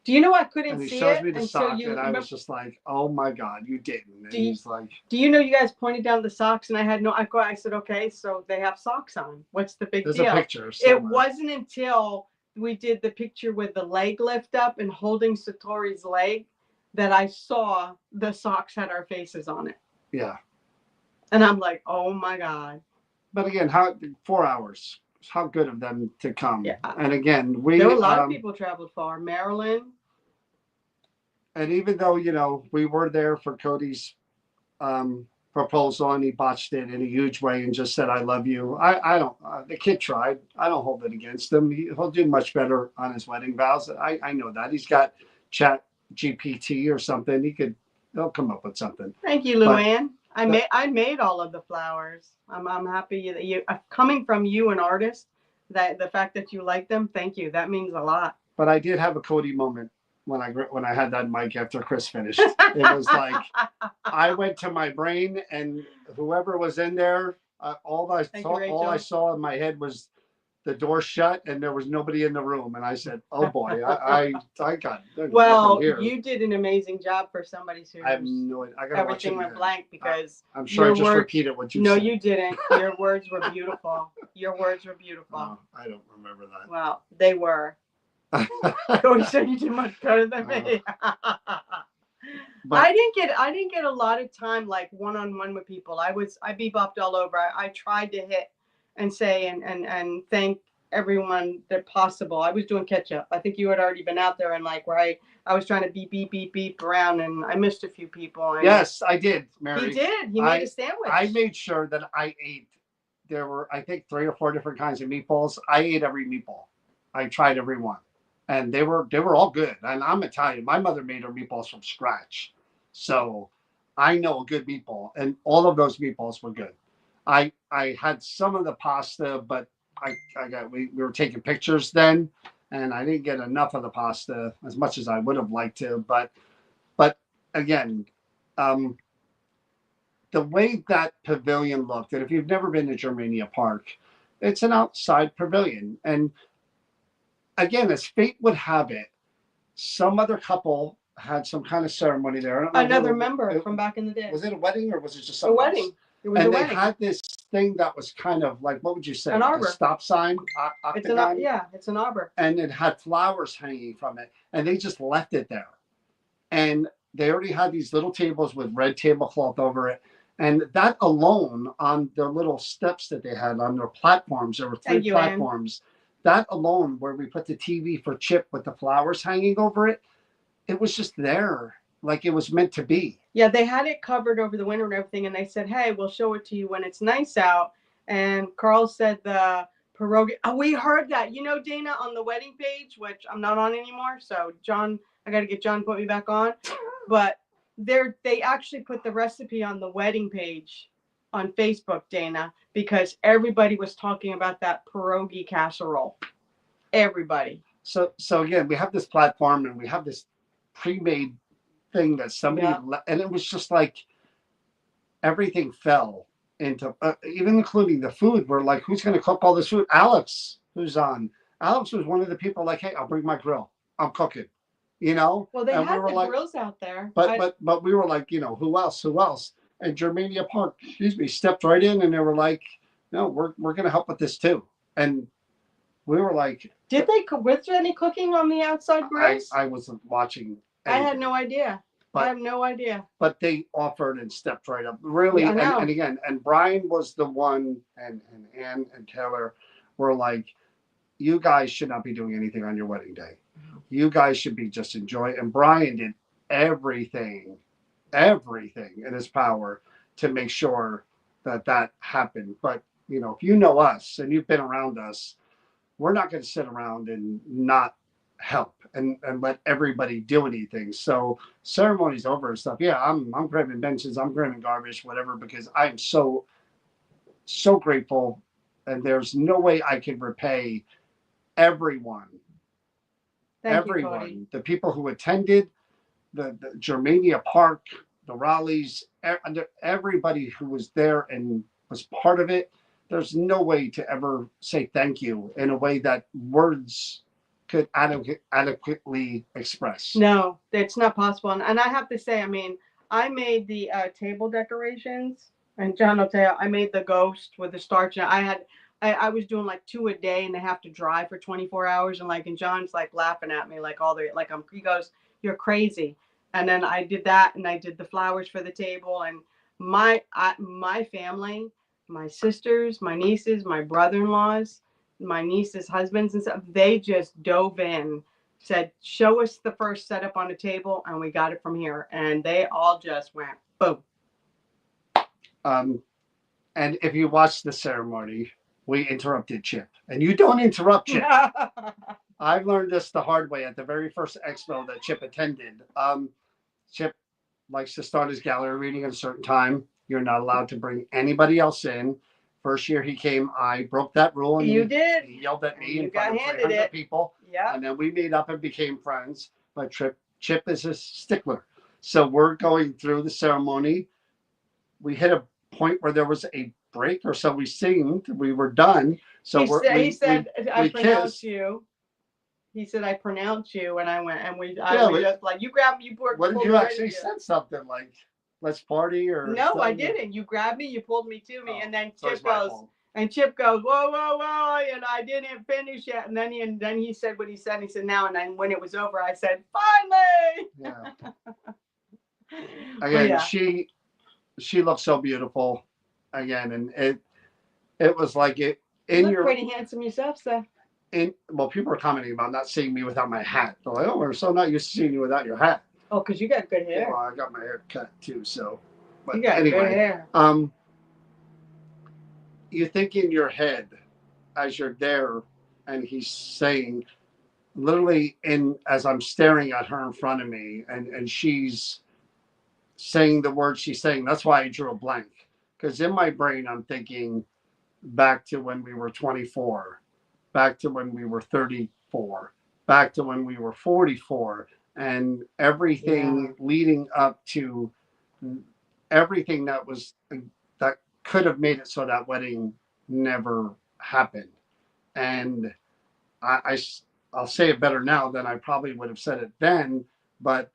Do you know I couldn't and he see shows it me the until sock, you? and I was just like, oh my God, you didn't. And he's like, do you know you guys pointed down the socks, and I had no. I said, okay, so they have socks on. What's the big there's deal? a picture somewhere. It wasn't until we did the picture with the leg lift up and holding Satori's leg that I saw the socks had our faces on it. Yeah. And I'm like, oh my God. But again, 4 hours? How good of them to come. Yeah. And again, there were a lot of people traveled far. Maryland. And even though, we were there for Cody's proposal, and he botched it in a huge way and just said, I love you. I don't, the kid tried. I don't hold it against him. He'll do much better on his wedding vows. I know that. He's got Chat GPT or something. He'll come up with something. Thank you, Luann. I made all of the flowers. I'm happy that you coming from you, an artist, that the fact that you like them. Thank you. That means a lot. But I did have a Cody moment when I had that mic after Chris finished. It was like I went to my brain, and whoever was in there, all I saw in my head was the door shut, and there was nobody in the room. And I said, "Oh boy, I got." Well, you did an amazing job for somebody who's. I have no idea. I gotta everything went blank because I'm sure I just repeated what you said. No, you didn't. Your words were beautiful. Your words were beautiful. Oh, I don't remember that. Well, they were. Cody said you did much better than me. But I didn't get a lot of time like one-on-one with people. I bebopped all over. I tried to hit and say and thank everyone that possible. I was doing catch up. I think you had already been out there, and like where I was trying to beep around, and I missed a few people. And yes, I did, Mary. He did. He made a sandwich. I made sure that I ate. There were, I think, 3 or 4 different kinds of meatballs. I ate every meatball. I tried every one. And they were all good. And I'm Italian. My mother made her meatballs from scratch. So I know a good meatball. And all of those meatballs were good. I had some of the pasta, but we were taking pictures then, and I didn't get enough of the pasta as much as I would have liked to. But again, the way that pavilion looked, and if you've never been to Germania Park, it's an outside pavilion. And again, as fate would have it, some other couple had some kind of ceremony there. Another member from back in the day. Was it a wedding, or was it just something a wedding? Else? It was a wedding. They had this thing that was kind of like, what would you say? An arbor. A stop sign? Octagon? It's an arbor. And it had flowers hanging from it. And they just left it there. And they already had these little tables with red tablecloth over it. And that alone, on their little steps that they had on their platforms, there were 3 platforms. That alone, where we put the TV for Chip with the flowers hanging over it, it was just there, like it was meant to be. Yeah, they had it covered over the winter and everything, and they said, hey, we'll show it to you when it's nice out. And Carl said the pierogi. Oh, we heard that. You know, Dana, on the wedding page, which I'm not on anymore, so John, I got to get John to put me back on. But they actually put the recipe on the wedding page on Facebook, Dana, because everybody was talking about that pierogi casserole. Everybody. So again, we have this platform and we have this pre-made thing that somebody Yeah. and it was just like everything fell into even including the food. We're like, who's going to cook all this food? Alex, who's on. Alex was one of the people like, hey, I'll bring my grill. I'm cooking, you know. Well, they And we had were the like, grills out there. but we were like, you know, who else? Who else? And Germania Park, excuse me, stepped right in and they were like, no, we're going to help with this too. And we were like, Did they? Was there any cooking on the outside grills? I wasn't watching. I had Anything. no idea. I But have no idea. but they offered and stepped right up. Really, Yeah, I know. and again, and Brian was the one, and Ann and Taylor were like, you guys should not be doing anything on your wedding day. You guys should be just enjoy. And Brian did everything, everything in his power to make sure that that happened. But you know, if you know us and you've been around us, we're not going to sit around and not help and let everybody do anything. So ceremonies over and stuff. Yeah, I'm grabbing benches, I'm grabbing garbage, whatever, because I'm so grateful, and there's no way I can repay everyone, Thank you, Cody. the people who attended the Germania Park, the rallies, everybody who was there and was part of it. There's no way to ever say thank you in a way that words could adequately express. No, it's not possible. And I have to say, I mean, I made the table decorations, and John will tell you, I made the ghost with the starch. And I was doing like two a day, and they have to dry for 24 hours. And like, and John's like laughing at me, like all the like he goes, "You're crazy." And then I did that, and I did the flowers for the table, and my family, my sisters, my nieces, my brother-in-laws, my niece's husbands and stuff, they just dove in, said, show us the first setup on the table, and we got it from here. And they all just went boom. Um, and if you watch the ceremony, we interrupted Chip, and you don't interrupt Chip. I've learned this the hard way at the very first expo that Chip attended. Chip likes to start his gallery reading at a certain time. You're not allowed to bring anybody else in. First year he came, I broke that rule, and You did. He yelled at me You in front of got handed 300 it. people. Yeah. And then we made up and became friends. But Chip is a stickler. So we're going through the ceremony. We hit a point where there was a break, or so we seemed. We were done. So he said, I pronounce kissed. you. He said, I pronounce you. And I went, and we just like, you grabbed me. What did you actually said something like, let's party or no, something? I didn't. You grabbed me, you pulled me to me, and then so Chip goes, whoa, whoa, whoa, and I didn't finish yet. And then he said what he said. And he said, now, and then when it was over, I said, finally. Yeah. Again, yeah. she looked so beautiful. Again, and it was like it in you look pretty handsome yourself, sir. Well, people are commenting about not seeing me without my hat. They're like, oh, we're so not used to seeing you without your hat. Oh, because you got good hair. Well, I got my hair cut too, so. But you got anyway, good hair. You think in your head as you're there, and he's saying, literally, as I'm staring at her in front of me, and she's saying the words she's saying. That's why I drew a blank, because in my brain I'm thinking back to when we were 24, back to when we were 34, back to when we were 44, and everything leading up to everything that could have made it so that wedding never happened. And I'll say it better now than I probably would have said it then, but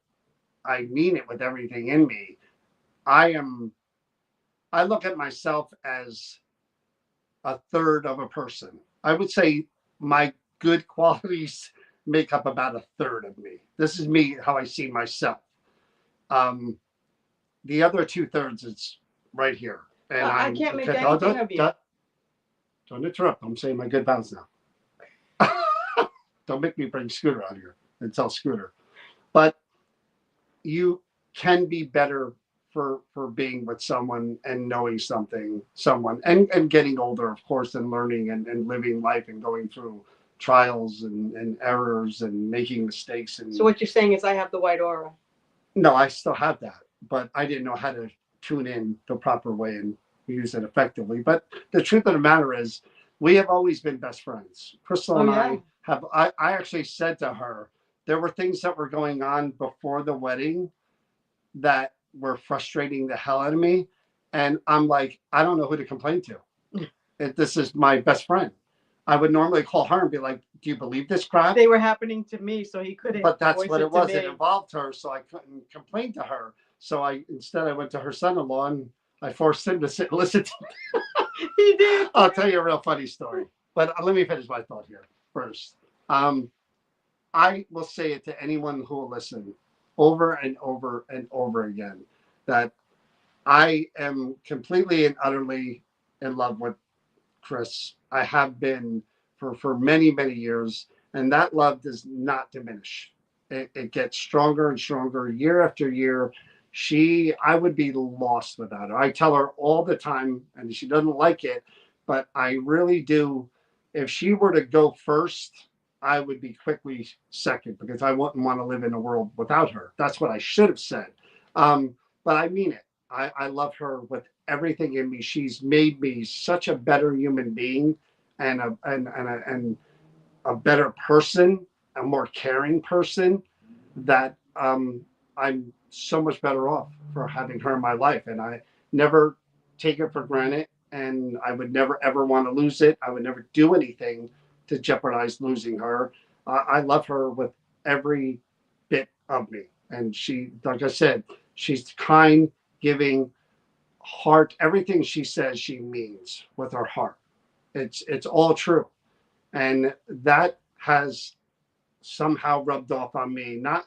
I mean it with everything in me. I look at myself as a third of a person. I would say my good qualities make up about a third of me. This is me, how I see myself. The other 2/3 is right here. And I can't make anything of you. Don't interrupt. I'm saying my good vows now. Don't make me bring Scooter out here and tell Scooter. But you can be better for being with someone and knowing someone and getting older, of course, and learning and living life and going through trials and errors and making mistakes. And so what you're saying is I have the white aura. No, I still have that, but I didn't know how to tune in the proper way and use it effectively. But the truth of the matter is, we have always been best friends. Crystal Oh and yeah. I have. I actually said to her, there were things that were going on before the wedding that were frustrating the hell out of me, and I'm like, I don't know who to complain to. This is my best friend. I would normally call her and be like, "Do you believe this crap?" They were happening to me, so he couldn't But that's voice what it it to was. It me. involved her, so I couldn't complain to her. So I went to her son-in-law and I forced him to sit and listen to me. He did. I'll tell you a real funny story. But let me finish my thought here first. Um, I will say it to anyone who will listen over and over and over again that I am completely and utterly in love with Chris. I have been for many, many years, and that love does not diminish. It gets stronger and stronger year after year. I would be lost without her. I tell her all the time, and she doesn't like it, but I really do. If she were to go first, I would be quickly second because I wouldn't want to live in a world without her. That's what I should have said. But I mean it. I love her with everything in me. She's made me such a better human being and a better person, a more caring person that I'm so much better off for having her in my life. And I never take it for granted. And I would never ever want to lose it. I would never do anything to jeopardize losing her. I love her with every bit of me. And she, like I said, she's kind, giving, heart. Everything she says, she means with her heart. It's all true, and that has somehow rubbed off on me. Not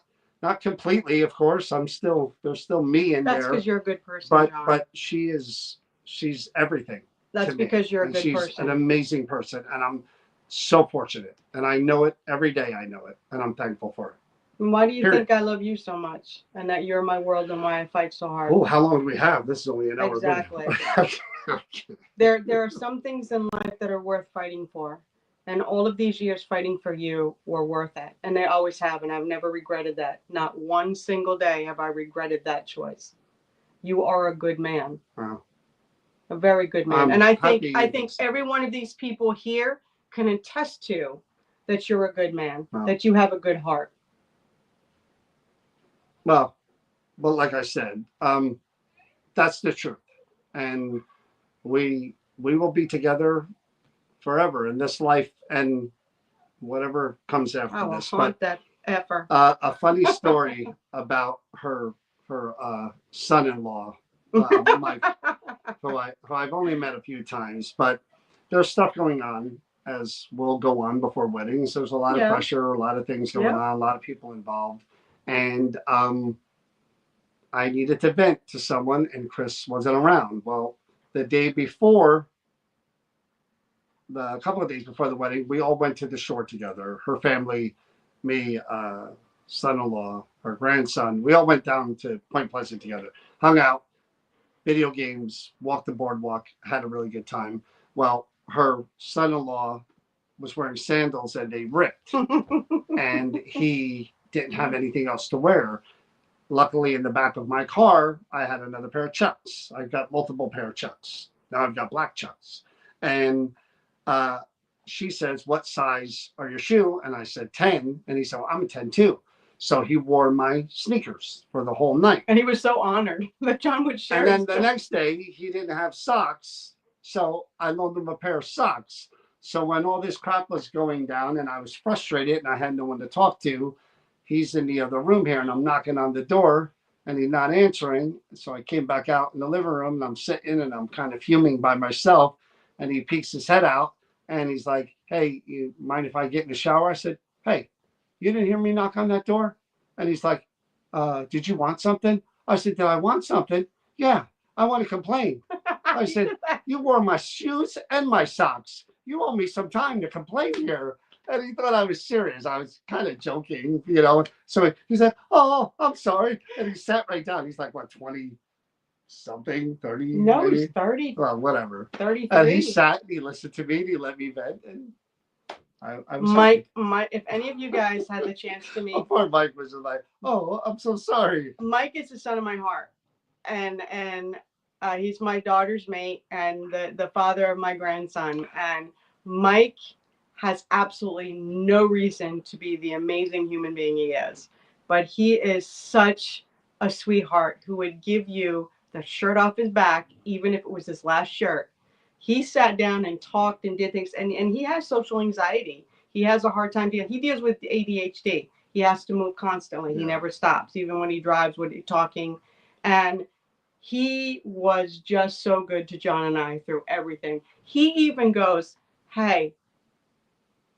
completely, of course. There's still me in That's there, because you're a good person, but John. she's everything That's to me, because you're a and good she's an person. amazing person, and I'm so fortunate, and I know it every day. I know it, and I'm thankful for it. And why do you Period. think I love you so much and that you're my world and why I fight so hard? Oh, how long do we have? This is only an hour Exactly. video. There are some things in life that are worth fighting for. And all of these years fighting for you were worth it. And they always have. And I've never regretted that. Not one single day have I regretted that choice. You are a good man. Wow. A very good man. I'm And I happy think every one of these people here can attest to that you're a good man. Wow. That you have a good heart. Well, but like I said, that's the truth, and we will be together forever in this life and whatever comes I after will this. haunt But that effer. a funny story about her son-in-law, Mike, who I've only met a few times, but there's stuff going on as will go on before weddings. There's a lot of Yeah. pressure, a lot of things going Yeah. on, a lot of people involved, and I needed to vent to someone, and Chris wasn't around. Well, the day before, a couple of days before the wedding, we all went to the shore together. Her family, me, son-in-law, her grandson. We all went down to Point Pleasant together, hung out, video games, walked the boardwalk, had a really good time. Well, her son-in-law was wearing sandals and they ripped, and he didn't have anything else to wear. Luckily, in the back of my car, I had another pair of Chucks. I've got multiple pair of Chucks. Now I've got black Chucks. And uh, she says, "What size are your shoe?" And I said 10. And he said, well, "I'm a 10 too." So he wore my sneakers for the whole night. And he was so honored that John would share. And then the next day, he didn't have socks. So I loaned him a pair of socks. So when all this crap was going down and I was frustrated and I had no one to talk to, he's in the other room here and I'm knocking on the door and he's not answering. So I came back out in the living room and I'm sitting and I'm kind of fuming by myself. And he peeks his head out and he's like, "Hey, you mind if I get in the shower?" I said, "Hey, you didn't hear me knock on that door?" And he's like, "Did you want something?" I said, "Did I want something?" "Yeah, I want to complain." I said, "You wore my shoes and my socks. You owe me some time to complain here." And he thought I was serious. I was kind of joking, you know. So he said, "Oh, I'm sorry." And he sat right down. He's like, what, 20 something, 30? No, maybe? he's 30. Well, whatever. 33. And he sat and he listened to me and he let me vent. And I was Mike, if any of you guys had the chance to meet, poor Mike was like, "Oh, I'm so sorry." Mike is the son of my heart, and He's my daughter's mate and the father of my grandson. And Mike has absolutely no reason to be the amazing human being he is. But he is such a sweetheart who would give you the shirt off his back, even if it was his last shirt. He sat down and talked and did things. And he has social anxiety. He has a hard time dealing. He deals with ADHD. He has to move constantly. He never stops, even when he drives, with talking. And he was just so good to John and I through everything. He even goes, "Hey,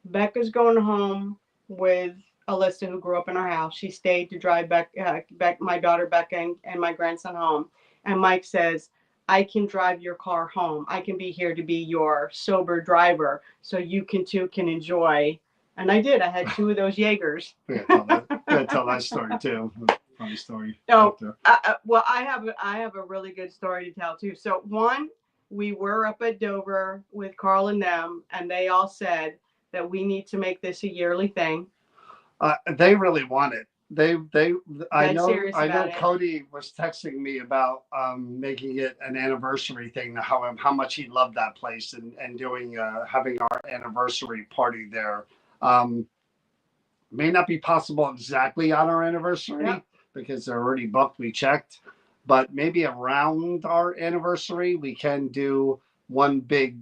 Becca's going home with Alyssa, who grew up in our house. She stayed to drive my daughter Becca and my grandson home." And Mike says, "I can drive your car home. I can be here to be your sober driver, so you can enjoy." And I did. I had two of those Jaegers. Tell that story too. Funny story. No, well, I have a really good story to tell too. So one, we were up at Dover with Carl and them, and they all said that we need to make this a yearly thing. They really want it. They. I Dead know. serious I know. about it. Cody was texting me about making it an anniversary thing. How much he loved that place and doing having our anniversary party there. Um, may not be possible exactly on our anniversary. Yeah. Because they're already booked. We checked, but maybe around our anniversary we can do one big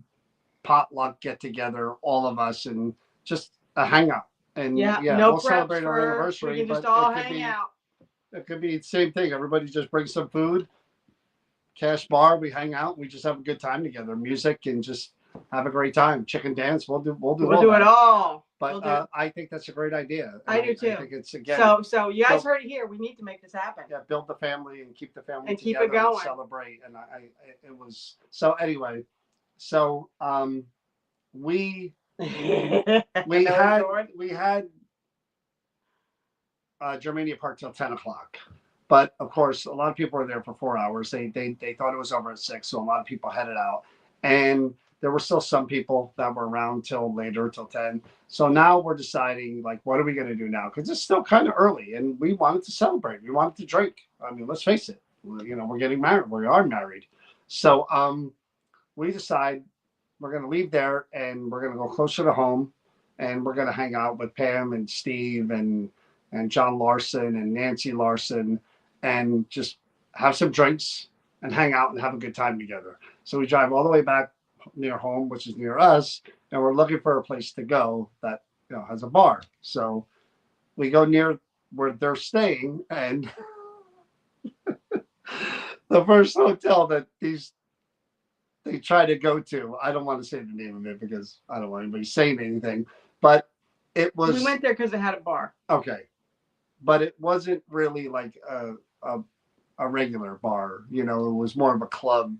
potluck get together, all of us, and just a hangout. And Yeah, no we'll preps celebrate our we anniversary. can just But all it could hang be out. it could be the same thing. Everybody just brings some food, cash bar. We hang out. We just have a good time together. Music and just have a great time. Chicken dance. We'll do We'll all do that. it all. But We'll do I think that's a great idea. I do too. I think it's again. So you guys heard it here. We need to make this happen. Yeah, build the family and keep the family And keep together it going. and celebrate. And it was so anyway. So we had Germania Park till 10 o'clock. But of course, a lot of people were there for 4 hours. They thought it was over at 6, so a lot of people headed out, and there were still some people that were around till later, till 10. So now we're deciding, like, what are we going to do now? Because it's still kind of early, and we wanted to celebrate. We wanted to drink. I mean, let's face it. We're getting married. We are married. So we decide we're going to leave there, and we're going to go closer to home, and we're going to hang out with Pam and Steve and John Larson and Nancy Larson and just have some drinks and hang out and have a good time together. So we drive all the way back near home, which is near us, and we're looking for a place to go that has a bar. So we go near where they're staying, and the first hotel that they try to go to, I don't want to say the name of it because I don't want anybody saying anything, but it was. We went there because it had a bar. Okay. But it wasn't really like a regular bar. It was more of a club,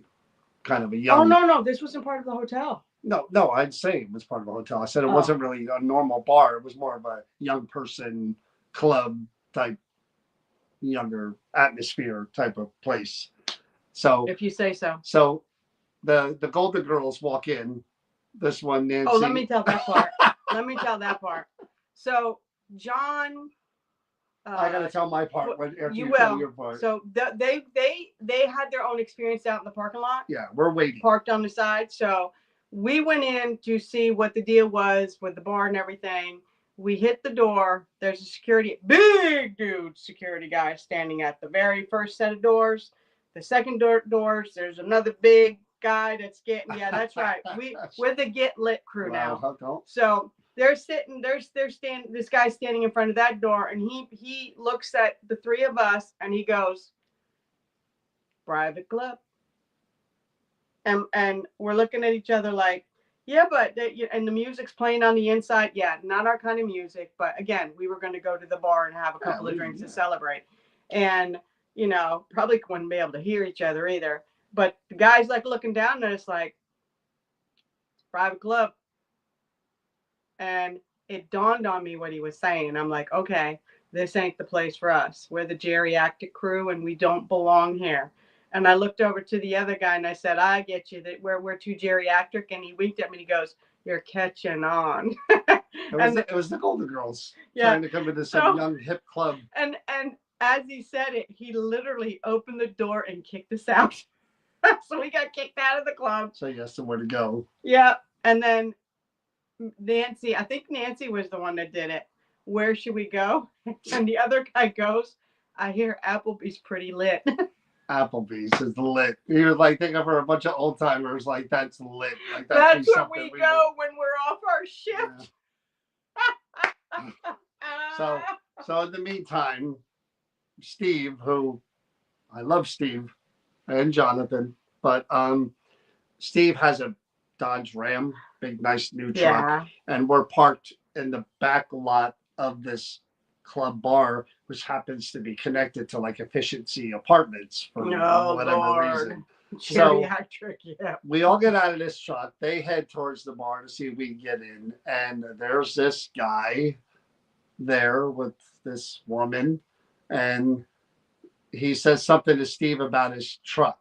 kind of a young. Oh no, this wasn't part of the hotel. No, I'd say it was part of a hotel. I said it wasn't really a normal bar. It was more of a young person club type, younger atmosphere type of place. So if you say so. So the Golden Girls walk in. This one, Nancy. Oh, let me tell that part. So John. I gotta tell my part after you tell your part. So they had their own experience out in the parking lot. Yeah, we're waiting. Parked on the side. So we went in to see what the deal was with the bar and everything. We hit the door. There's a big dude security guy standing at the very first set of doors. The second doors, there's another big guy that's getting. Yeah, that's right. We're the Get Lit crew now. So they're sitting. They're standing. This guy's standing in front of that door, and he looks at the three of us, and he goes, "Private club." And we're looking at each other like, yeah, but and the music's playing on the inside. Yeah, not our kind of music, but again, we were going to go to the bar and have a couple of drinks to celebrate, and probably wouldn't be able to hear each other either. But the guy's like looking down at us like, private club. And it dawned on me what he was saying. I'm like, okay, this ain't the place for us. We're the geriatric crew and we don't belong here. And I looked over to the other guy and I said, I get you that we're too geriatric. And he winked at me and he goes, you're catching on. It was the Golden Girls trying to come to this young hip club. And as he said it, he literally opened the door and kicked us out. So we got kicked out of the club. So yes, somewhere to go. Yeah. And then Nancy, I think Nancy was the one that did it. Where should we go? And the other guy goes, I hear Applebee's pretty lit. Applebee's is lit. He was like thinking for a bunch of old timers, like that's lit. Like That's where something we go when we're off our Yeah. shift. So so in the meantime, Steve, who I love Steve and Jonathan, but Steve has a Dodge Ram, big nice new truck, Yeah. and we're parked in the back lot of this club bar, which happens to be connected to like efficiency apartments for whatever Lord. reason. So Geriatric, yeah. we all get out of this truck. They head towards the bar to see if we can get in, and there's this guy there with this woman, and he says something to Steve about his truck.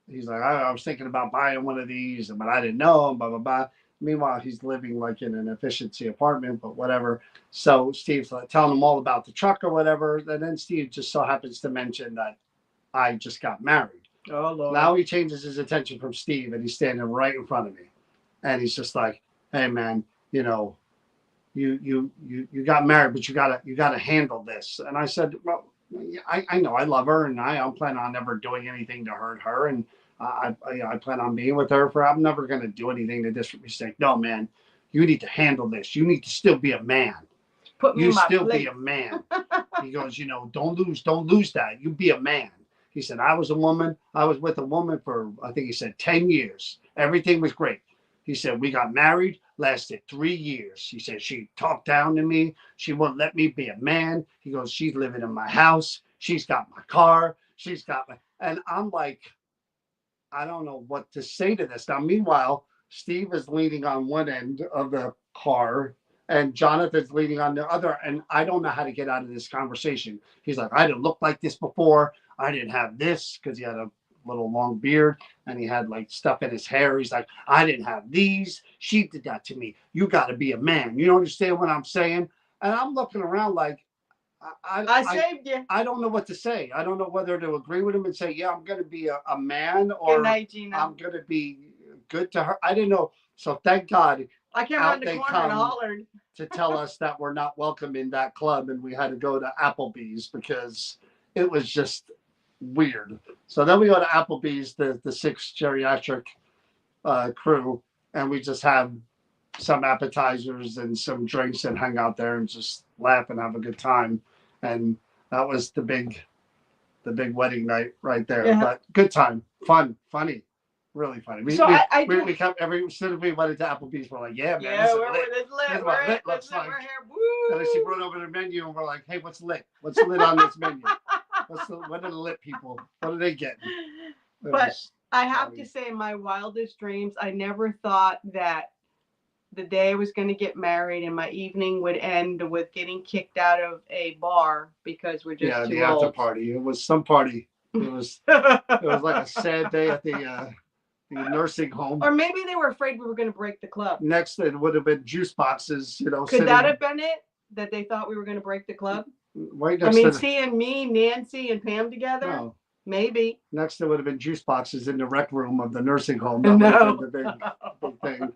He's like, I was thinking about buying one of these, but I didn't know him, blah, blah, blah. Meanwhile, he's living like in an efficiency apartment, but whatever. So Steve's like telling him all about the truck or whatever. And then Steve just so happens to mention that I just got married. Oh, Lord. Now he changes his attention from Steve and he's standing right in front of me. And he's just like, hey, man, you know, you got married, but you gotta handle this. And I said, well, I know I love her and I don't plan on never doing anything to hurt her. And I plan on being with her for, I'm never going to do anything to disrespect. No, man, you need to handle this. You need to still be a man. Put me You in my still place. be a man. He goes, you know, don't lose that. You be a man. He said, I was with a woman for, I think he said 10 years. Everything was great. He said, we got married, lasted 3 years. He said, she talked down to me. She wouldn't let me be a man. He goes, she's living in my house. She's got my car. She's got my, and I'm like, I don't know what to say to this. Now, meanwhile, Steve is leaning on one end of the car and Jonathan's leaning on the other. And I don't know how to get out of this conversation. He's like, I didn't look like this before. I didn't have this because he had a little long beard and he had like stuff in his hair. He's like, I didn't have these. She did that to me. You got to be a man. You understand what I'm saying? And I'm looking around like, I saved you. I don't know what to say. I don't know whether to agree with him and say, yeah, I'm going to be a man Good or night, Gina. I'm going to be good to her. I didn't know. So thank God I came out around the they corner and come. hollered. to tell us that we're not welcome in that club and we had to go to Applebee's because it was just weird. So then we go to Applebee's, the six geriatric crew, and we just have some appetizers and some drinks and hang out there and just laugh and have a good time. And that was the big wedding night right there. Yeah. But good time, fun, funny, really funny. So we kept every as soon as we went into Applebee's, we're like, yeah, man, yeah, this is we're lit. lit. This is We're what lit. lit looks like. We're here. Woo! And then she brought over the menu, and we're like, hey, what's lit? What's lit on this menu? What are the lit people? What are they getting? But I have to say, in my wildest dreams, I never thought that the day I was going to get married and my evening would end with getting kicked out of a bar because we're just too the after old. party. It was some party. It was like a sad day at the nursing home. Or maybe they were afraid we were going to break the club. Next, it would have been juice boxes. Could that have been it? That they thought we were going to break the club? Right next to seeing me, Nancy, and Pam together. No. Maybe. Next, there would have been juice boxes in the rec room of the nursing home. That would have been the big thing.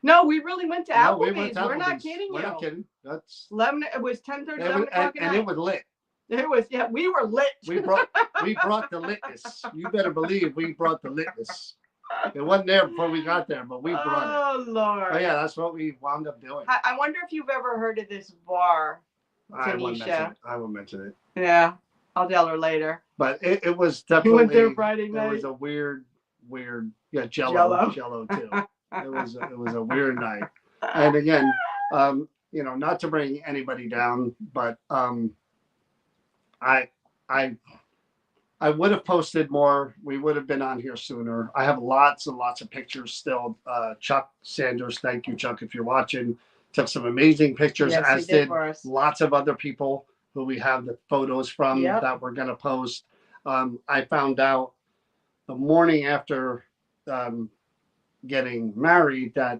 No, we really went to Applebee's. We went to Applebee's. We're not kidding you. We're not kidding. That's 11. It was 10:30, 11 o'clock at night. And it was lit. It was, yeah, we were lit. We brought the litness. You better believe we brought the litness. It wasn't there before we got there, but we brought it. Oh, Lord. Oh, yeah, that's what we wound up doing. I wonder if you've ever heard of this bar, Tanisha. I won't mention it. Yeah, I'll tell her later. But it was definitely. You went there Friday night? It was a weird, yeah, Jello too. It was a weird night. And again, not to bring anybody down, but I would have posted more. We would have been on here sooner. I have lots and lots of pictures still. Chuck Sanders, thank you, Chuck, if you're watching. Took some amazing pictures, yes, as did lots of other people who we have the photos from that we're going to post. I found out the morning after getting married that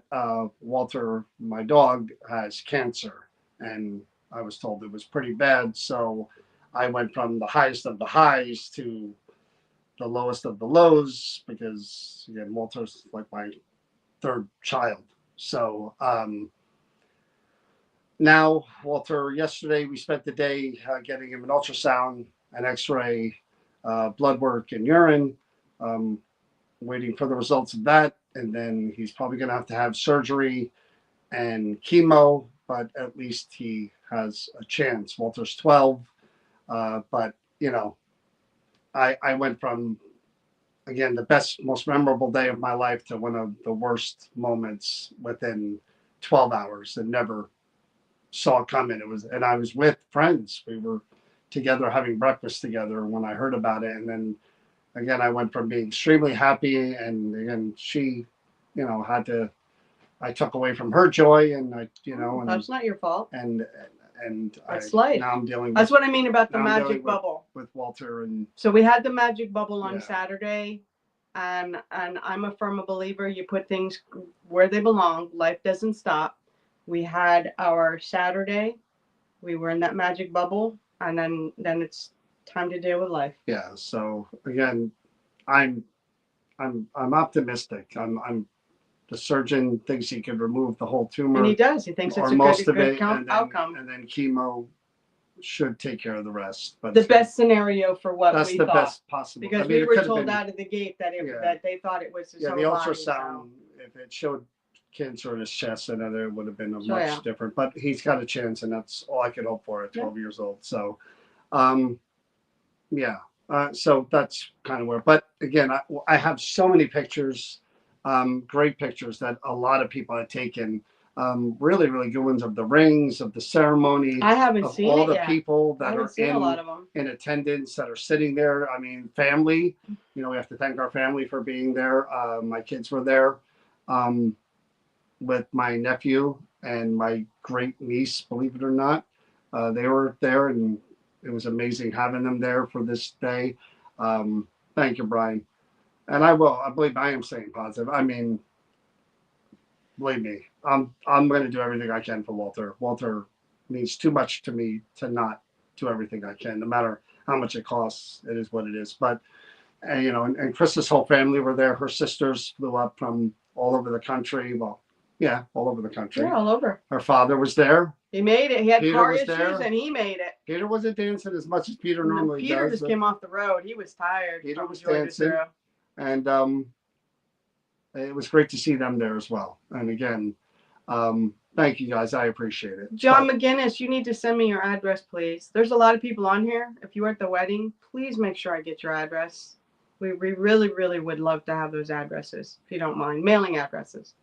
Walter, my dog, has cancer. And I was told it was pretty bad. So I went from the highest of the highs to the lowest of the lows because again, Walter's like my third child. So now, Walter, yesterday we spent the day getting him an ultrasound, an X-ray, blood work, and urine. Um, Waiting for the results of that, and then he's probably going to have surgery and chemo, but at least he has a chance. Walter's 12, but I went from again the best, most memorable day of my life to one of the worst moments within 12 hours, and never saw it coming. And I was with friends. We were together having breakfast together when I heard about it, and then again I went from being extremely happy, and again she, had to. I took away from her joy, and and that's not your fault. And that's life. Now I'm dealing. That's what I mean about the now magic bubble with Walter, and so we had the magic bubble on Yeah. Saturday, and I'm a firm believer you put things where they belong. Life doesn't stop. We had our Saturday. We were in that magic bubble, and then it's time to deal with life. yeah. So again, I'm optimistic. I'm the surgeon thinks he could remove the whole tumor, And he does. He thinks or it's a most good, of it, good outcome. and then chemo should take care of the rest. But The best scenario for what that's we the thought. best possible. Because I mean, we it were could have told been, out of the gate that Yeah. that they thought it was his yeah, whole the body. ultrasound, if it showed cancer in his chest, I know it would have been Sure, much yeah. different. But he's got a chance, and that's all I could hope for at 12 years old. So, um, yeah. So that's kind of where. But again, I have so many pictures, great pictures that a lot of people had taken. Really, really good ones of the rings, of the ceremony, I haven't of seen all it the yet. people I that haven't are seen a lot of them. in attendance, that are sitting there. I mean, family. We have to thank our family for being there. My kids were there with my nephew and my great niece. Believe it or not, they were there, and it was amazing having them there for this day. Thank you, Brian. And I will. I believe I am staying positive. I mean, believe me, I'm going to do everything I can for Walter. Walter means too much to me to not do everything I can, no matter how much it costs. It is what it is. But and Chris's whole family were there. Her sisters flew up from all over the country. Well, yeah, all over the country. Yeah, all over. Her father was there. He made it. He had Peter car was issues, there. and he made it. Peter wasn't dancing as much as Peter normally Peter does. just came off the road. He was tired. Peter from was Joy to dancing. Zero. And it was great to see them there as well. And again, thank you guys. I appreciate it. John McGinnis, you need to send me your address, please. There's a lot of people on here. If you were at the wedding, please make sure I get your address. We really, really would love to have those addresses, if you don't mind. Mailing addresses.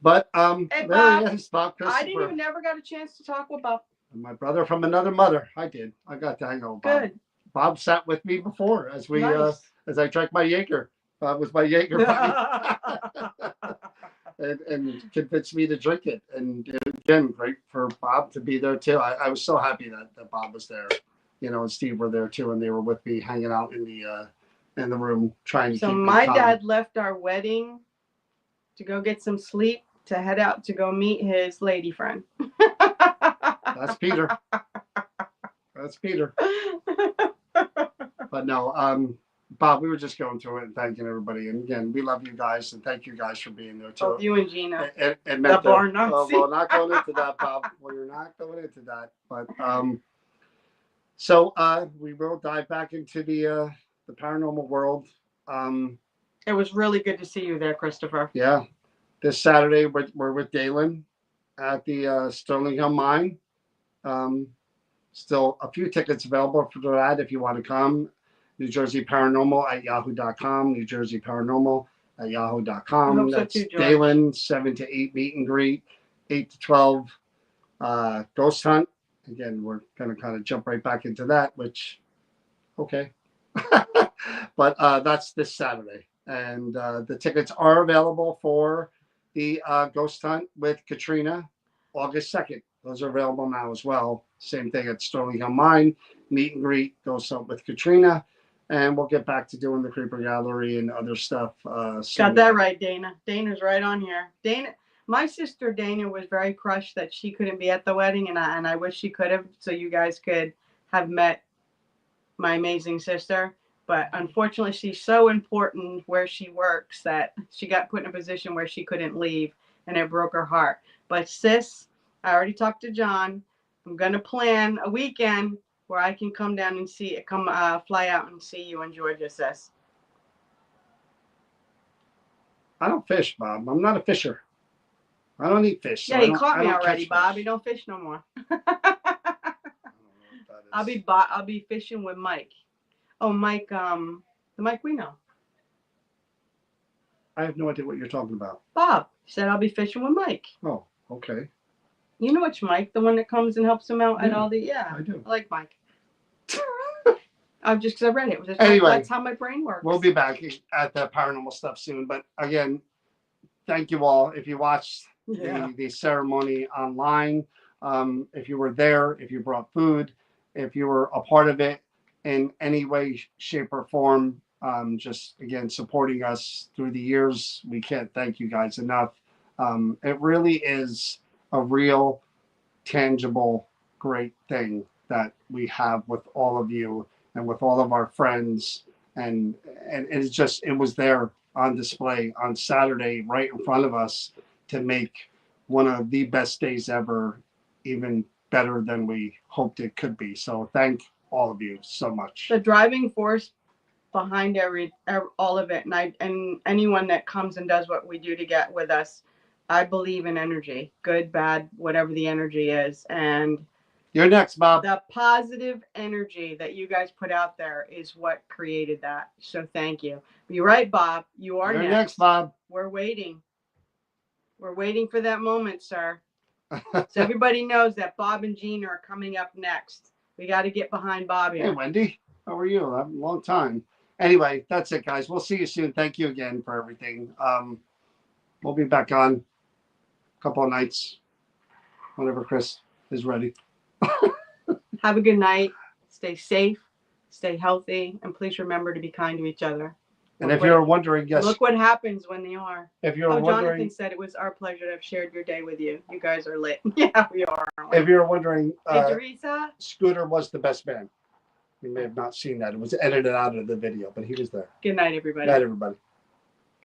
But Hey, there Bob, he is, Bob Christopher. never got a chance to talk with Bob. My brother from another mother. I did. I got to hang out with Bob. Good. Bob sat with me before as we Nice. as I drank my Jaeger. Bob was my Jaeger buddy. and convinced me to drink it. And again, great for Bob to be there too. I was so happy that Bob was there. And Steve were there too, and they were with me hanging out in the room trying to keep me my calm. dad left our wedding to go get some sleep to head out to go meet his lady friend. That's Peter. That's Peter. But no, Bob, we were just going through it and thanking everybody. And again, we love you guys, and thank you guys for being there too. Both you and Gina. And the bar Nazi. well, not going into that, Bob. We're not going into that. But so we will dive back into the paranormal world. It was really good to see you there, Christopher. Yeah, this Saturday we're with Dalen at the Sterling Hill Mine. Still a few tickets available for that if you want to come. New Jersey Paranormal at yahoo.com. New Jersey Paranormal at yahoo.com. That's so too, Dalen, 7 to 8 meet and greet, 8 to 12 ghost hunt. Again, we're going to kind of jump right back into that, which, okay. But that's this Saturday. And the tickets are available for the ghost hunt with Katrina, August 2nd. Those are available now as well. Same thing at Sterling Hill Mine. Meet and greet, ghost hunt with Katrina. And we'll get back to doing the Creeper Gallery and other stuff. Got that right, Dana. Dana's right on here. Dana, my sister Dana was very crushed that she couldn't be at the wedding, and I wish she could have, so you guys could have met my amazing sister. But unfortunately, she's so important where she works that she got put in a position where she couldn't leave, and it broke her heart. But sis, I already talked to John. I'm gonna plan a weekend where I can come down and fly out and see you in Georgia, sis. I don't fish, Bob. I'm not a fisher. I don't eat fish. So Yeah, I he don't, caught I me don't already, catch Bob. fish. He don't fish no more. I don't know what that is. I'll be fishing with Mike. Oh, Mike, the Mike we know. I have no idea what you're talking about. Bob said I'll be fishing with Mike. Oh, okay. You know which Mike, the one that comes and helps him out at all the I do. I like Mike. I'm just because I read it. Anyway, That's how my brain works. We'll be back at the paranormal stuff soon. But again, thank you all. If you watched the ceremony online, if you were there, if you brought food, if you were a part of it in any way, shape, or form, just again supporting us through the years, we can't thank you guys enough. It really is a real, tangible, great thing that we have with all of you and with all of our friends. And it's just, it was there on display on Saturday right in front of us to make one of the best days ever even better than we hoped it could be. So thank all of you so much. The driving force behind all of it, and anyone that comes and does what we do to get with us, I believe in energy, good, bad, whatever the energy is, and you're next, Bob. The positive energy that you guys put out there is what created that. So thank you. You're right, Bob. You're next, Bob. We're waiting. We're waiting for that moment, sir. So everybody knows that Bob and Gina are coming up next. We got to get behind Bob here. Hey, Wendy. How are you? A long time. Anyway, that's it, guys. We'll see you soon. Thank you again for everything. We'll be back on a couple of nights whenever Chris is ready. Have a good night. Stay safe, stay healthy, and please remember to be kind to each other. And if you're wondering, yes. Look what happens when they are. If you're wondering. Jonathan said it was our pleasure to have shared your day with you. You guys are lit. Yeah, we are. If you're wondering, Hey, Teresa? Scooter was the best man. You may have not seen that. It was edited out of the video, but he was there. Good night, everybody. Good night, everybody.